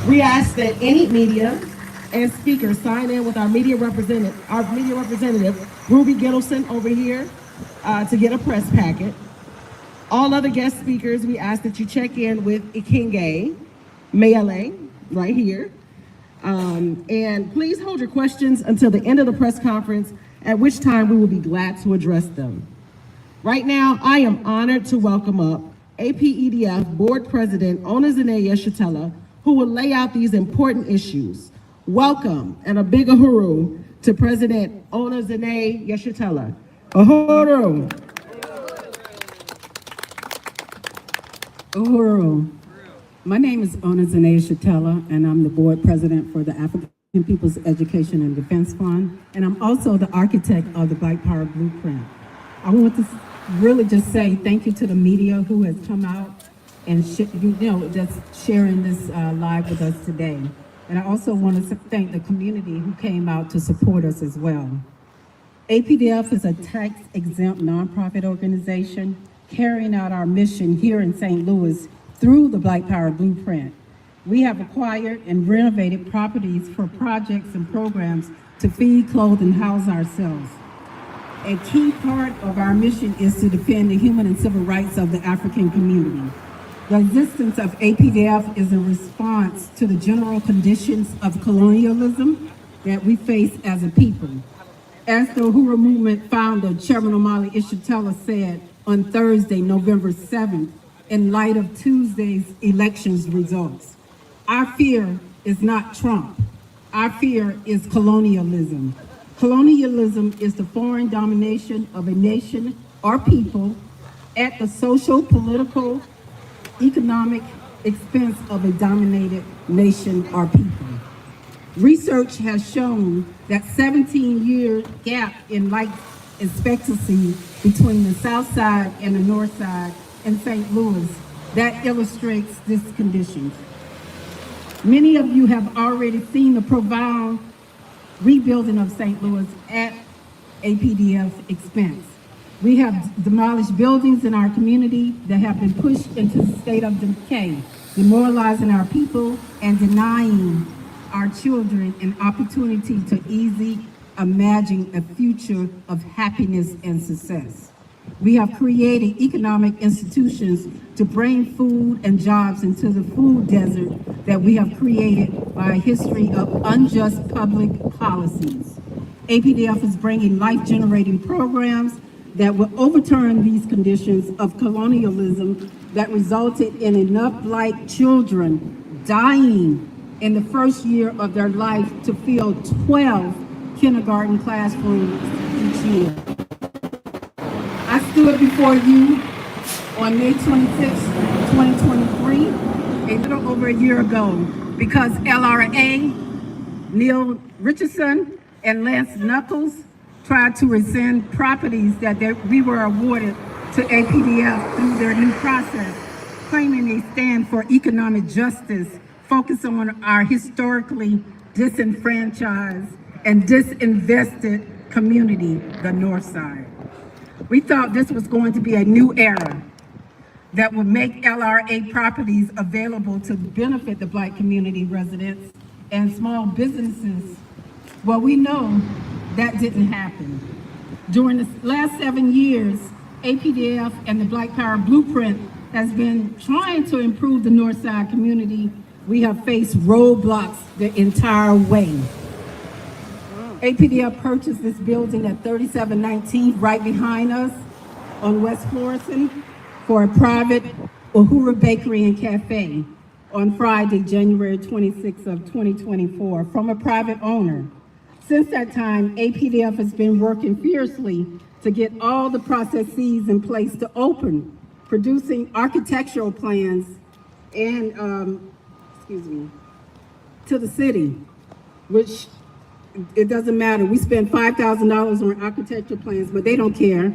We ask that any media and speakers sign in with our media representative, Ruby Gittleson over here to get a press packet. All other guest speakers, we ask that you check in with Ikinge Mele right here. And please hold your questions until the end of the press conference, at which time we will be glad to address them. Right now, I am honored to welcome up APEDF Board President Onozine Yeshitela, who will lay out these important issues. Welcome, and a big uhuru to President Onozine Yeshitela. Uhuru. Uhuru. My name is Onozine Yeshitela, and I'm the board president for the African People's Education and Defense Fund, and I'm also the architect of the Black Power Blueprint. I want to really just say thank you to the media who has come out and just sharing this live with us today. And I also want to thank the community who came out to support us as well. APDF is a tax-exempt nonprofit organization carrying out our mission here in St. Louis through the Black Power Blueprint. We have acquired and renovated properties for projects and programs to feed, clothe, and house ourselves. A key part of our mission is to defend the human and civil rights of the African community. The existence of APDF is a response to the general conditions of colonialism that we face as a people. As the Uhuru Movement founder, Chairman Omali Ishitela, said on Thursday, November 7th, in light of Tuesday's elections results, our fear is not Trump. Our fear is colonialism. Colonialism is the foreign domination of a nation or people at the social, political, economic expense of a dominated nation or people. Research has shown that 17-year gap in life expectancy between the South Side and the North Side in St. Louis that illustrates this condition. Many of you have already seen the profound rebuilding of St. Louis at APDF expense. We have demolished buildings in our community that have been pushed into a state of decay, demoralizing our people and denying our children an opportunity to easily imagine a future of happiness and success. We have created economic institutions to bring food and jobs into the food desert that we have created by a history of unjust public policies. APDF is bringing life-generating programs that will overturn these conditions of colonialism that resulted in enough Black children dying in the first year of their life to fill 12 kindergarten classrooms each year. I stood before you on May 26, 2023, a little over a year ago, because LRA, Neil Richardson, and Lance Knuckles tried to rescind properties that we were awarded to APDF through their new process, claiming they stand for economic justice, focus on our historically disenfranchised and disinvested community, the North Side. We thought this was going to be a new era that would make LRA properties available to benefit the Black community residents and small businesses. Well, we know that didn't happen. During the last 7 years, APDF and the Black Power Blueprint has been trying to improve the North Side community. We have faced roadblocks the entire way. APDF purchased this building at 3719 right behind us on West Florissant for a private Uhuru Bakery and Cafe on Friday, January 26th of 2024 from a private owner. Since that time, APDF has been working fiercely to get all the processes in place to open, producing architectural plans and, to the city, which it doesn't matter. We spend $5,000 on architectural plans, but they don't care.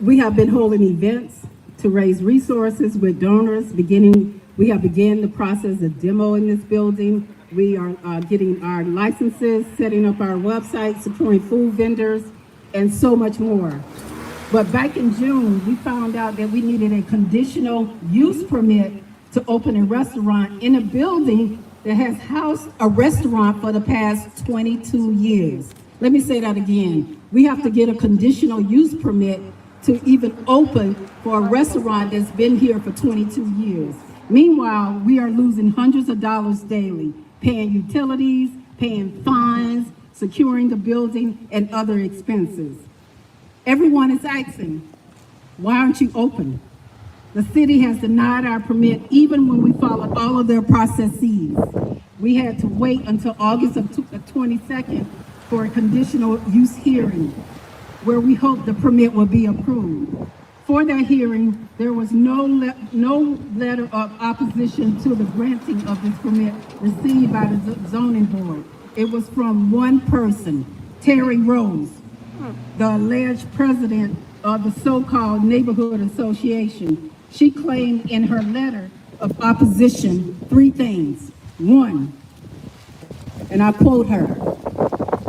We have been holding events to raise resources with donors. We have begun the process of demoing this building. We are getting our licenses, setting up our website, supporting food vendors, and so much more. But back in June, we found out that we needed a conditional use permit to open a restaurant in a building that has housed a restaurant for the past 22 years. Let me say that again. We have to get a conditional use permit to even open for a restaurant that's been here for 22 years. Meanwhile, we are losing hundreds of dollars daily, paying utilities, paying fines, securing the building, and other expenses. Everyone is asking, why aren't you open? The city has denied our permit even when we followed all of their processes. We had to wait until August of 22nd for a conditional use hearing, where we hope the permit will be approved. For that hearing, there was no letter of opposition to the granting of this permit received by the zoning board. It was from one person, Terry Rose, the alleged president of the so-called neighborhood association. She claimed in her letter of opposition 3 things. 1, and I quote her,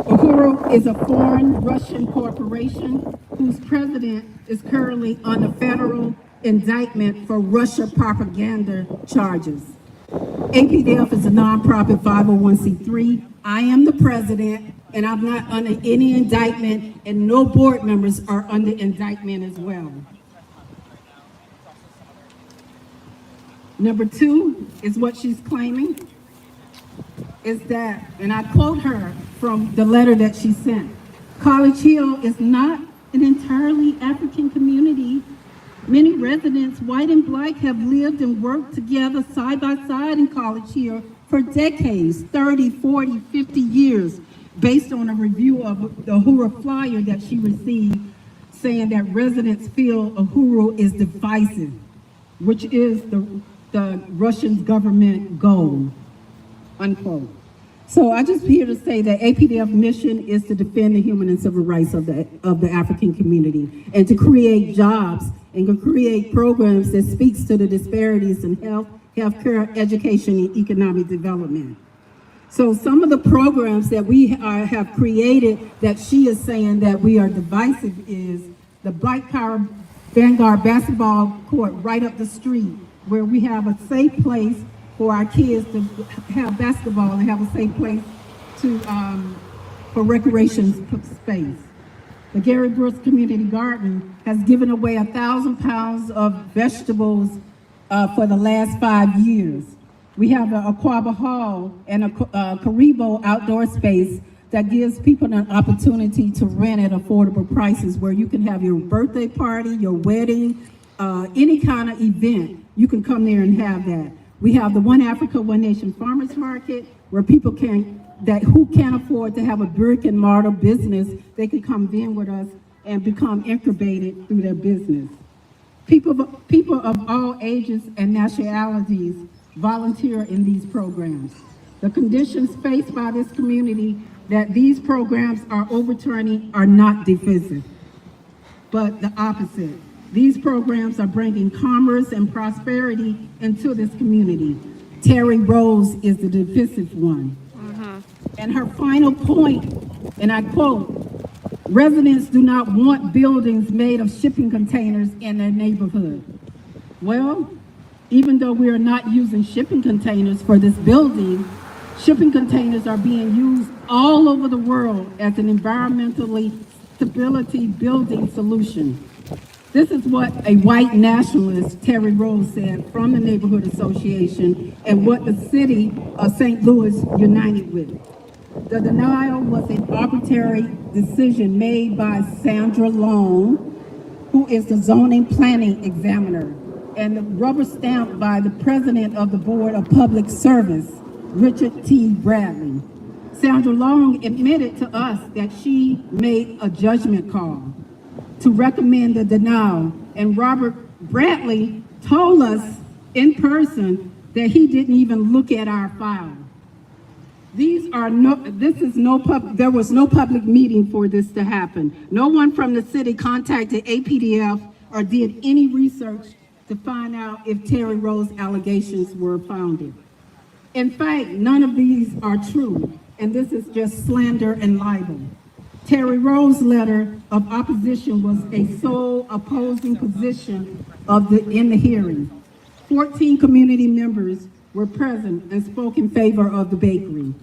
Uhuru is a foreign Russian corporation whose president is currently under federal indictment for Russia propaganda charges. APDF is a nonprofit 501c3. I am the president, and I'm not under any indictment, and no board members are under indictment as well. Number 2 is what she's claiming, is that, and I quote her from the letter that she sent, College Hill is not an entirely African community. Many residents, white and black, have lived and worked together side by side in college here for decades, 30, 40, 50 years, based on a review of the Uhuru flyer that she received, saying that residents feel Uhuru is divisive, which is the Russian government goal, unquote. So I just here to say that APDF mission is to defend the human and civil rights of the African community, and to create jobs and to create programs that speaks to the disparities in healthcare, education, and economic development. So some of the programs that we have created that she is saying that we are divisive is the Black Power Vanguard basketball court right up the street, where we have a safe place for our kids to have basketball and have a safe place to for recreation space. The Gary Brooks Community Garden has given away 1,000 pounds of vegetables for the last 5 years. We have a Aquaba Hall and a Karibo outdoor space that gives people an opportunity to rent at affordable prices, where you can have your birthday party, your wedding, any kind of event. You can come there and have that. We have the One Africa, One Nation Farmers Market, where people who can't afford to have a brick and mortar business, they can come in with us and become incubated through their business. People of all ages and nationalities volunteer in these programs. The conditions faced by this community that these programs are overturning are not divisive, but the opposite. These programs are bringing commerce and prosperity into this community. Terry Rose is the divisive one. And her final point, and I quote, residents do not want buildings made of shipping containers in their neighborhood. Well, even though we are not using shipping containers for this building, shipping containers are being used all over the world as an environmentally stability building solution. This is what a white nationalist, Terry Rose, said from the Neighborhood Association, and what the city of St. Louis united with. The denial was an arbitrary decision made by Sandra Long, who is the zoning planning examiner, and rubber stamped by the president of the Board of Public Service, Richard T. Bradley. Sandra Long admitted to us that she made a judgment call to recommend the denial, and Robert Bradley told us in person that he didn't even look at our file. There was no public meeting for this to happen. No one from the city contacted APDF or did any research to find out if Terry Rose allegations were founded. In fact, none of these are true, and this is just slander and libel. Terry Rose's letter of opposition was a sole opposing position in the hearing. 14 community members were present and spoke in favor of the bakery.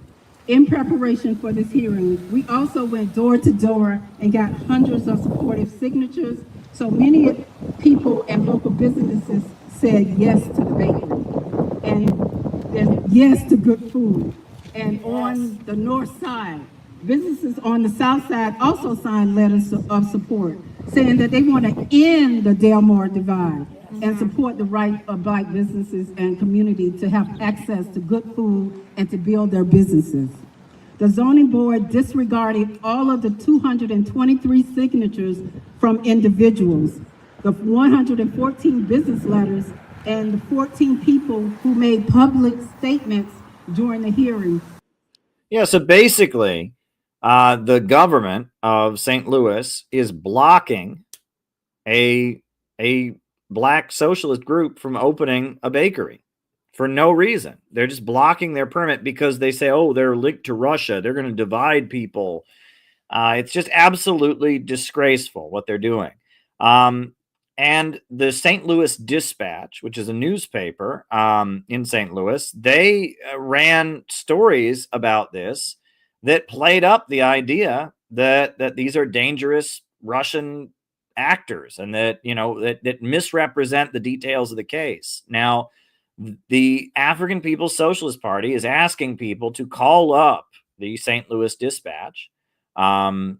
In preparation for this hearing, we also went door to door and got hundreds of supportive signatures, so many people and local businesses said yes to the bakery and yes to good food. And on the north side, businesses on the south side also signed letters of support, saying that they want to end the Delmar divide and support the right of Black businesses and community to have access to good food and to build their businesses. The zoning board disregarded all of the 223 signatures from individuals, the 114 business letters, and the 14 people who made public statements during the hearing. Yeah, so basically, the government of St. Louis is blocking a Black socialist group from opening a bakery for no reason. They're just blocking their permit because they say, oh, they're linked to Russia. They're going to divide people. It's just absolutely disgraceful what they're doing. And the St. Louis Dispatch, which is a newspaper in St. Louis, they ran stories about this that played up the idea that these are dangerous Russian actors and that, that misrepresent the details of the case. Now, the African People's Socialist Party is asking people to call up the St. Louis Dispatch and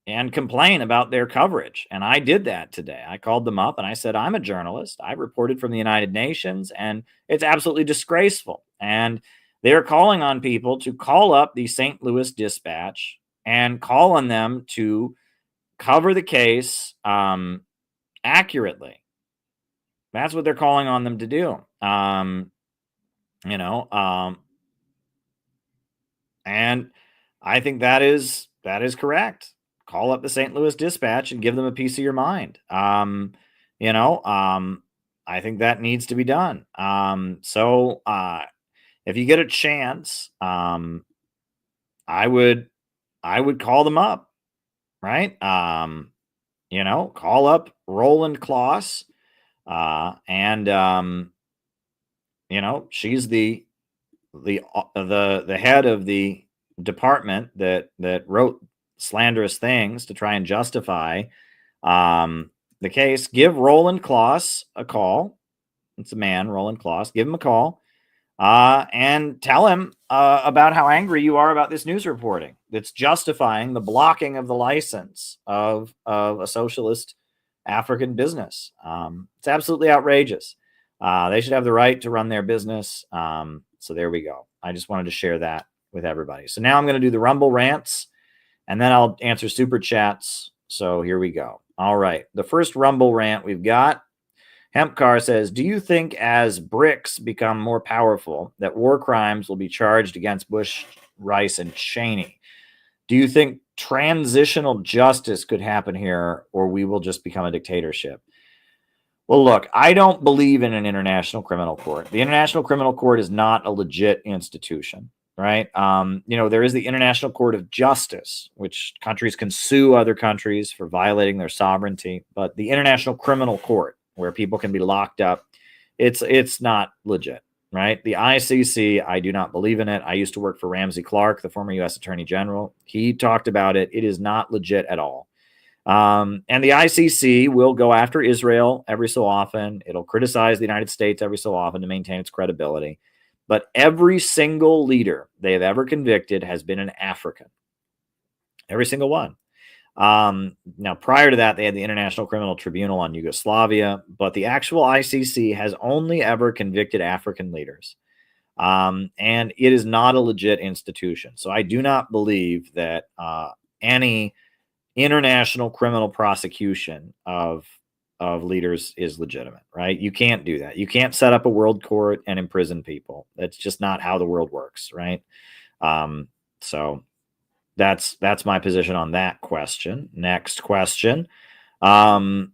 and complain about their coverage. And I did that today. I called them up and I said, I'm a journalist. I reported from the United Nations, and it's absolutely disgraceful. And they're calling on people to call up the St. Louis Dispatch and call on them to cover the case accurately. That's what they're calling on them to do. And I think that is correct. Call up the St. Louis Dispatch and give them a piece of your mind. I think that needs to be done. So if you get a chance, I would call them up, right? Call up Roland Kloss, and she's the head of the department that wrote slanderous things to try and justify the case. Give Roland Kloss a call. It's a man, Roland Kloss. Give him a call and tell him about how angry you are about this news reporting that's justifying the blocking of the license of a socialist African business. It's absolutely outrageous. They should have the right to run their business. So there we go. I just wanted to share that with everybody. So now I'm going to do the Rumble rants, and then I'll answer super chats. So here we go. All right. The first Rumble rant we've got. Hempcar says, do you think as BRICS become more powerful that war crimes will be charged against Bush, Rice, and Cheney? Do you think transitional justice could happen here, or we will just become a dictatorship? Well, look, I don't believe in an international criminal court. The International Criminal Court is not a legit institution, right? There is the International Court of Justice, which countries can sue other countries for violating their sovereignty. But the International Criminal Court, where people can be locked up, it's not legit, right? The ICC, I do not believe in it. I used to work for Ramsey Clark, the former U.S. Attorney General. He talked about it. It is not legit at all. And the ICC will go after Israel every so often. It'll criticize the United States every so often to maintain its credibility. But every single leader they have ever convicted has been an African. Every single one. Now, prior to that, they had the International Criminal Tribunal on Yugoslavia, but the actual ICC has only ever convicted African leaders. And it is not a legit institution. So I do not believe that any international criminal prosecution of leaders is legitimate, right? You can't do that. You can't set up a world court and imprison people. That's just not how the world works, right? So that's my position on that question. Next question. The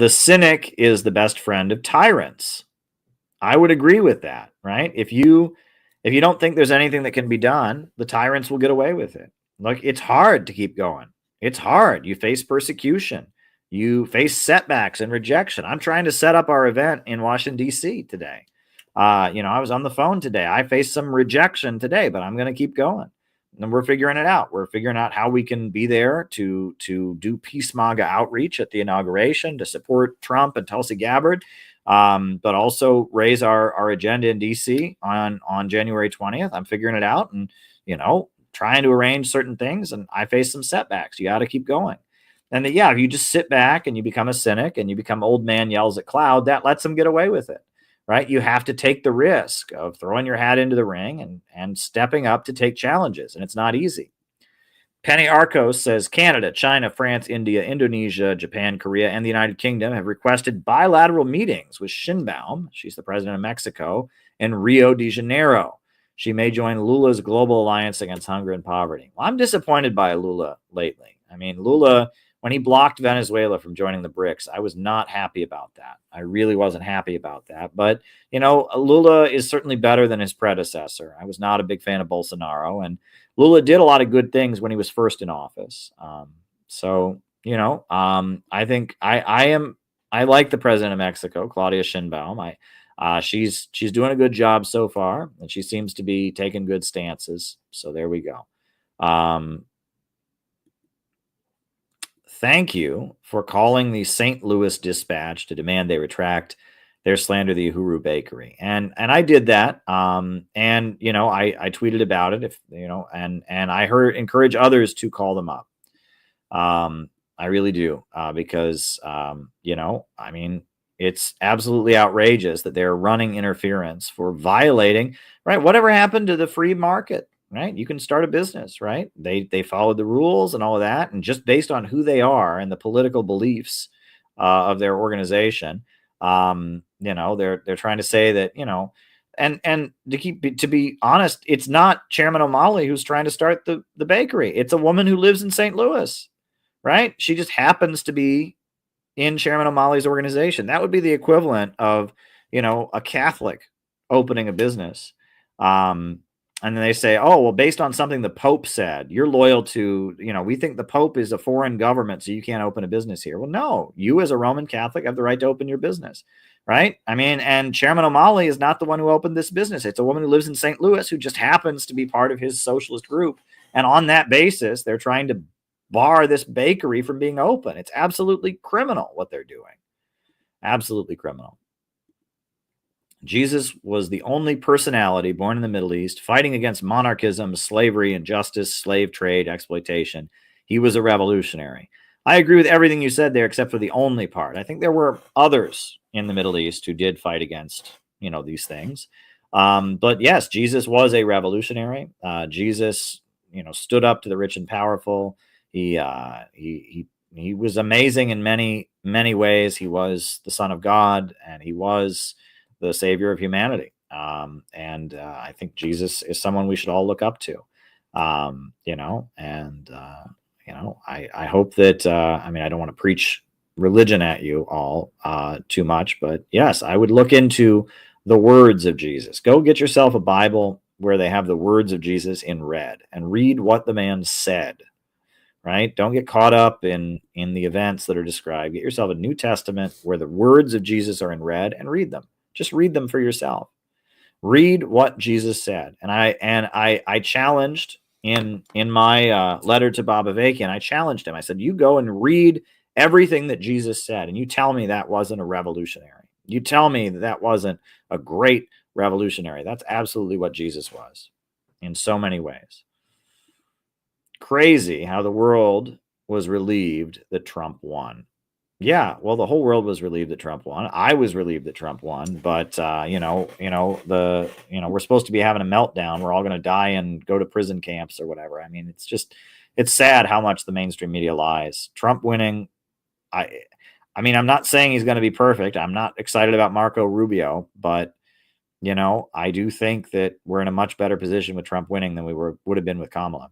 cynic is the best friend of tyrants. I would agree with that, right? If you don't think there's anything that can be done, the tyrants will get away with it. Look, it's hard to keep going. It's hard. You face persecution. You face setbacks and rejection. I'm trying to set up our event in Washington, D.C. today. I was on the phone today. I faced some rejection today, but I'm going to keep going. And we're figuring it out. We're figuring out how we can be there to do Peace MAGA outreach at the inauguration to support Trump and Tulsi Gabbard, but also raise our agenda in D.C. on January 20th. I'm figuring it out and, trying to arrange certain things. And I face some setbacks. You got to keep going. And if you just sit back and you become a cynic and you become old man yells at cloud, that lets them get away with it. Right? You have to take the risk of throwing your hat into the ring and stepping up to take challenges. And it's not easy. Penny Arcos says Canada, China, France, India, Indonesia, Japan, Korea, and the United Kingdom have requested bilateral meetings with Sheinbaum, she's the president of Mexico, in Rio de Janeiro. She may join Lula's global alliance against hunger and poverty. Well, I'm disappointed by Lula lately. I mean, Lula, when he blocked Venezuela from joining the BRICS, I was not happy about that. I really wasn't happy about that. But, Lula is certainly better than his predecessor. I was not a big fan of Bolsonaro. And Lula did a lot of good things when he was first in office. I think I like the president of Mexico, Claudia Sheinbaum. She's doing a good job so far, and she seems to be taking good stances. So there we go. Thank you for calling the St. Louis Dispatch to demand they retract their slander of the Uhuru Bakery. And I did that. I tweeted about it, and I encourage others to call them up. I really do, because, I mean, it's absolutely outrageous that they're running interference for violating, right? Whatever happened to the free market, right? You can start a business, right? They followed the rules and all of that, and just based on who they are and the political beliefs of their organization, they're trying to say that, and to be honest, it's not Chairman O'Malley who's trying to start the bakery. It's a woman who lives in St. Louis, right? She just happens to be in Chairman O'Malley's organization. That would be the equivalent of, a Catholic opening a business. And then they say, oh, well, based on something the Pope said, you're loyal to, we think the Pope is a foreign government, so you can't open a business here. Well, no, you as a Roman Catholic have the right to open your business, right? I mean, and Chairman O'Malley is not the one who opened this business. It's a woman who lives in St. Louis who just happens to be part of his socialist group. And on that basis, they're trying to bar this bakery from being open. It's absolutely criminal what they're doing. Absolutely criminal. Jesus was the only personality born in the Middle East fighting against monarchism, slavery, injustice, slave trade, exploitation. He was a revolutionary. I agree with everything you said there, except for the only part. I think there were others in the Middle East who did fight against, these things. But yes, Jesus was a revolutionary. Jesus, stood up to the rich and powerful. He was amazing in many, many ways. He was the Son of God, and he was the savior of humanity. I think Jesus is someone we should all look up to. I hope that, I don't want to preach religion at you all too much, but yes, I would look into the words of Jesus. Go get yourself a Bible where they have the words of Jesus in red and read what the man said, right? Don't get caught up in the events that are described. Get yourself a New Testament where the words of Jesus are in red and read them. Just read them for yourself. Read what Jesus said. And I challenged in my letter to Bob Avakian, I challenged him. I said, you go and read everything that Jesus said, and you tell me that wasn't a revolutionary. You tell me that wasn't a great revolutionary. That's absolutely what Jesus was in so many ways. Crazy how the world was relieved that Trump won. Yeah, well, the whole world was relieved that Trump won. I was relieved that Trump won, but we're supposed to be having a meltdown. We're all going to die and go to prison camps or whatever. I mean, it's sad how much the mainstream media lies. Trump winning, I'm not saying he's going to be perfect. I'm not excited about Marco Rubio, but I do think that we're in a much better position with Trump winning than we would have been with Kamala.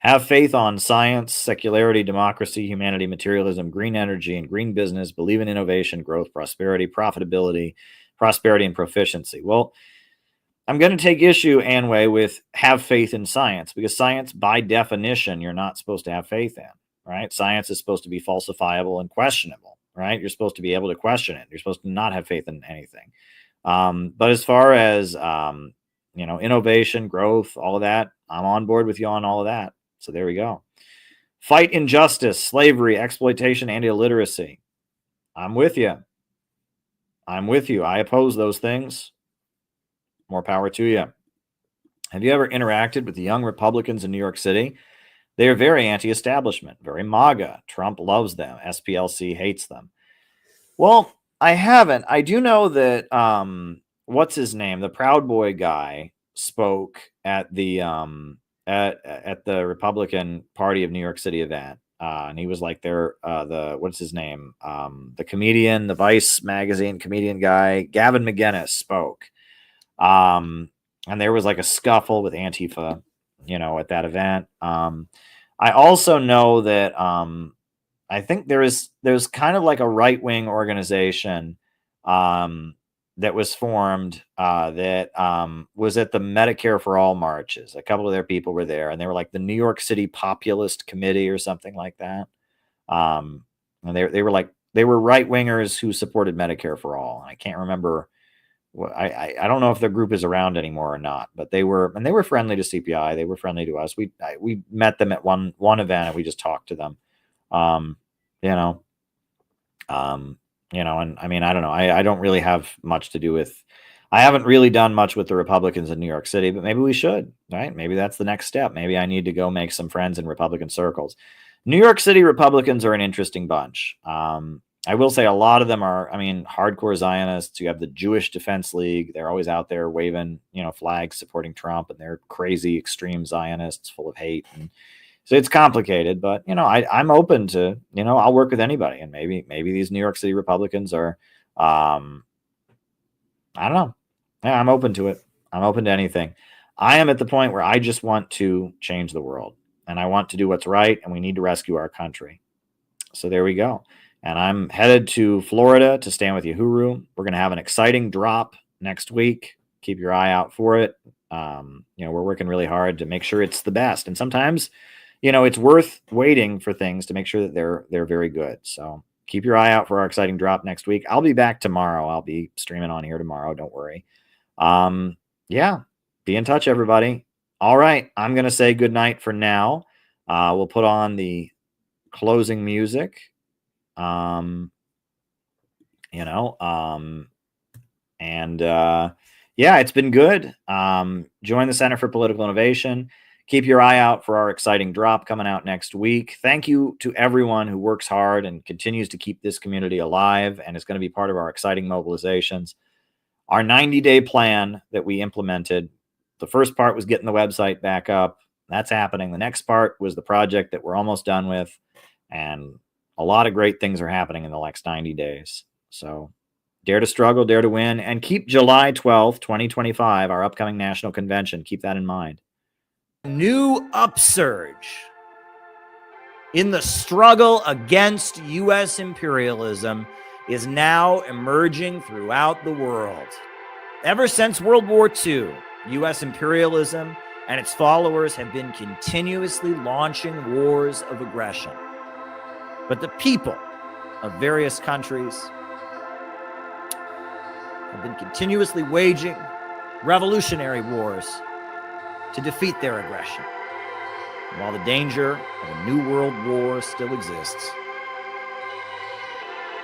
Have faith on science, secularity, democracy, humanity, materialism, green energy, and green business. Believe in innovation, growth, prosperity, profitability, prosperity, and proficiency. Well, I'm going to take issue, Anway, with have faith in science, because science, by definition, you're not supposed to have faith in, right? Science is supposed to be falsifiable and questionable, right? You're supposed to be able to question it. You're supposed to not have faith in anything. But as far as, innovation, growth, all of that, I'm on board with you on all of that. So there we go. Fight injustice, slavery, exploitation, and illiteracy. I'm with you. I oppose those things. More power to you. Have you ever interacted with the young Republicans in New York City? They are very anti-establishment, very MAGA. Trump loves them. SPLC hates them. Well, I haven't. I do know that, what's his name? The Proud Boy guy spoke at the at the Republican Party of New York City event. And he was like what's his name? The comedian, the Vice magazine comedian guy, Gavin McInnes spoke. And there was like a scuffle with Antifa, at that event. I also know that, I think there's kind of like a right-wing organization, that was formed, that was at the Medicare for All marches. A couple of their people were there, and they were like the New York City Populist Committee or something like that. And they were right wingers who supported Medicare for All. I can't remember. I don't know if their group is around anymore or not, but they were friendly to CPI. They were friendly to us. We met them at one event, and we just talked to them. And I mean, I don't know. I don't really have much to do with, I haven't really done much with the Republicans in New York City, but maybe we should, right? Maybe that's the next step. Maybe I need to go make some friends in Republican circles. New York City Republicans are an interesting bunch. I will say a lot of them are, hardcore Zionists. You have the Jewish Defense League. They're always out there waving, flags supporting Trump, and they're crazy, extreme Zionists full of hate. And so it's complicated, but, I'm open to, I'll work with anybody. And maybe these New York City Republicans are, I don't know. Yeah, I'm open to it. I'm open to anything. I am at the point where I just want to change the world, and I want to do what's right, and we need to rescue our country. So there we go. And I'm headed to Florida to stand with Uhuru. We're going to have an exciting drop next week. Keep your eye out for it. We're working really hard to make sure it's the best. And sometimes, it's worth waiting for things to make sure that they're very good. So keep your eye out for our exciting drop next week. I'll be back tomorrow. I'll be streaming on here tomorrow. Don't worry. Yeah, be in touch, everybody. All right. I'm going to say good night for now. We'll put on the closing music. Yeah, it's been good. Join the Center for Political Innovation. Keep your eye out for our exciting drop coming out next week. Thank you to everyone who works hard and continues to keep this community alive and is going to be part of our exciting mobilizations. Our 90-day plan that we implemented, the first part was getting the website back up. That's happening. The next part was the project that we're almost done with. And a lot of great things are happening in the next 90 days. So dare to struggle, dare to win, and keep July 12th, 2025, our upcoming national convention. Keep that in mind. New upsurge in the struggle against U.S. imperialism is now emerging throughout the world. Ever since World War II, U.S. imperialism and its followers have been continuously launching wars of aggression. But the people of various countries have been continuously waging revolutionary wars to defeat their aggression. And while the danger of a new world war still exists,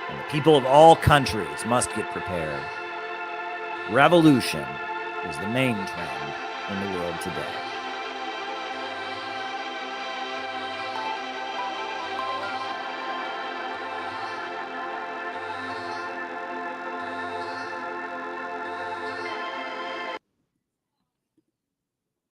and the people of all countries must get prepared, revolution is the main trend in the world today.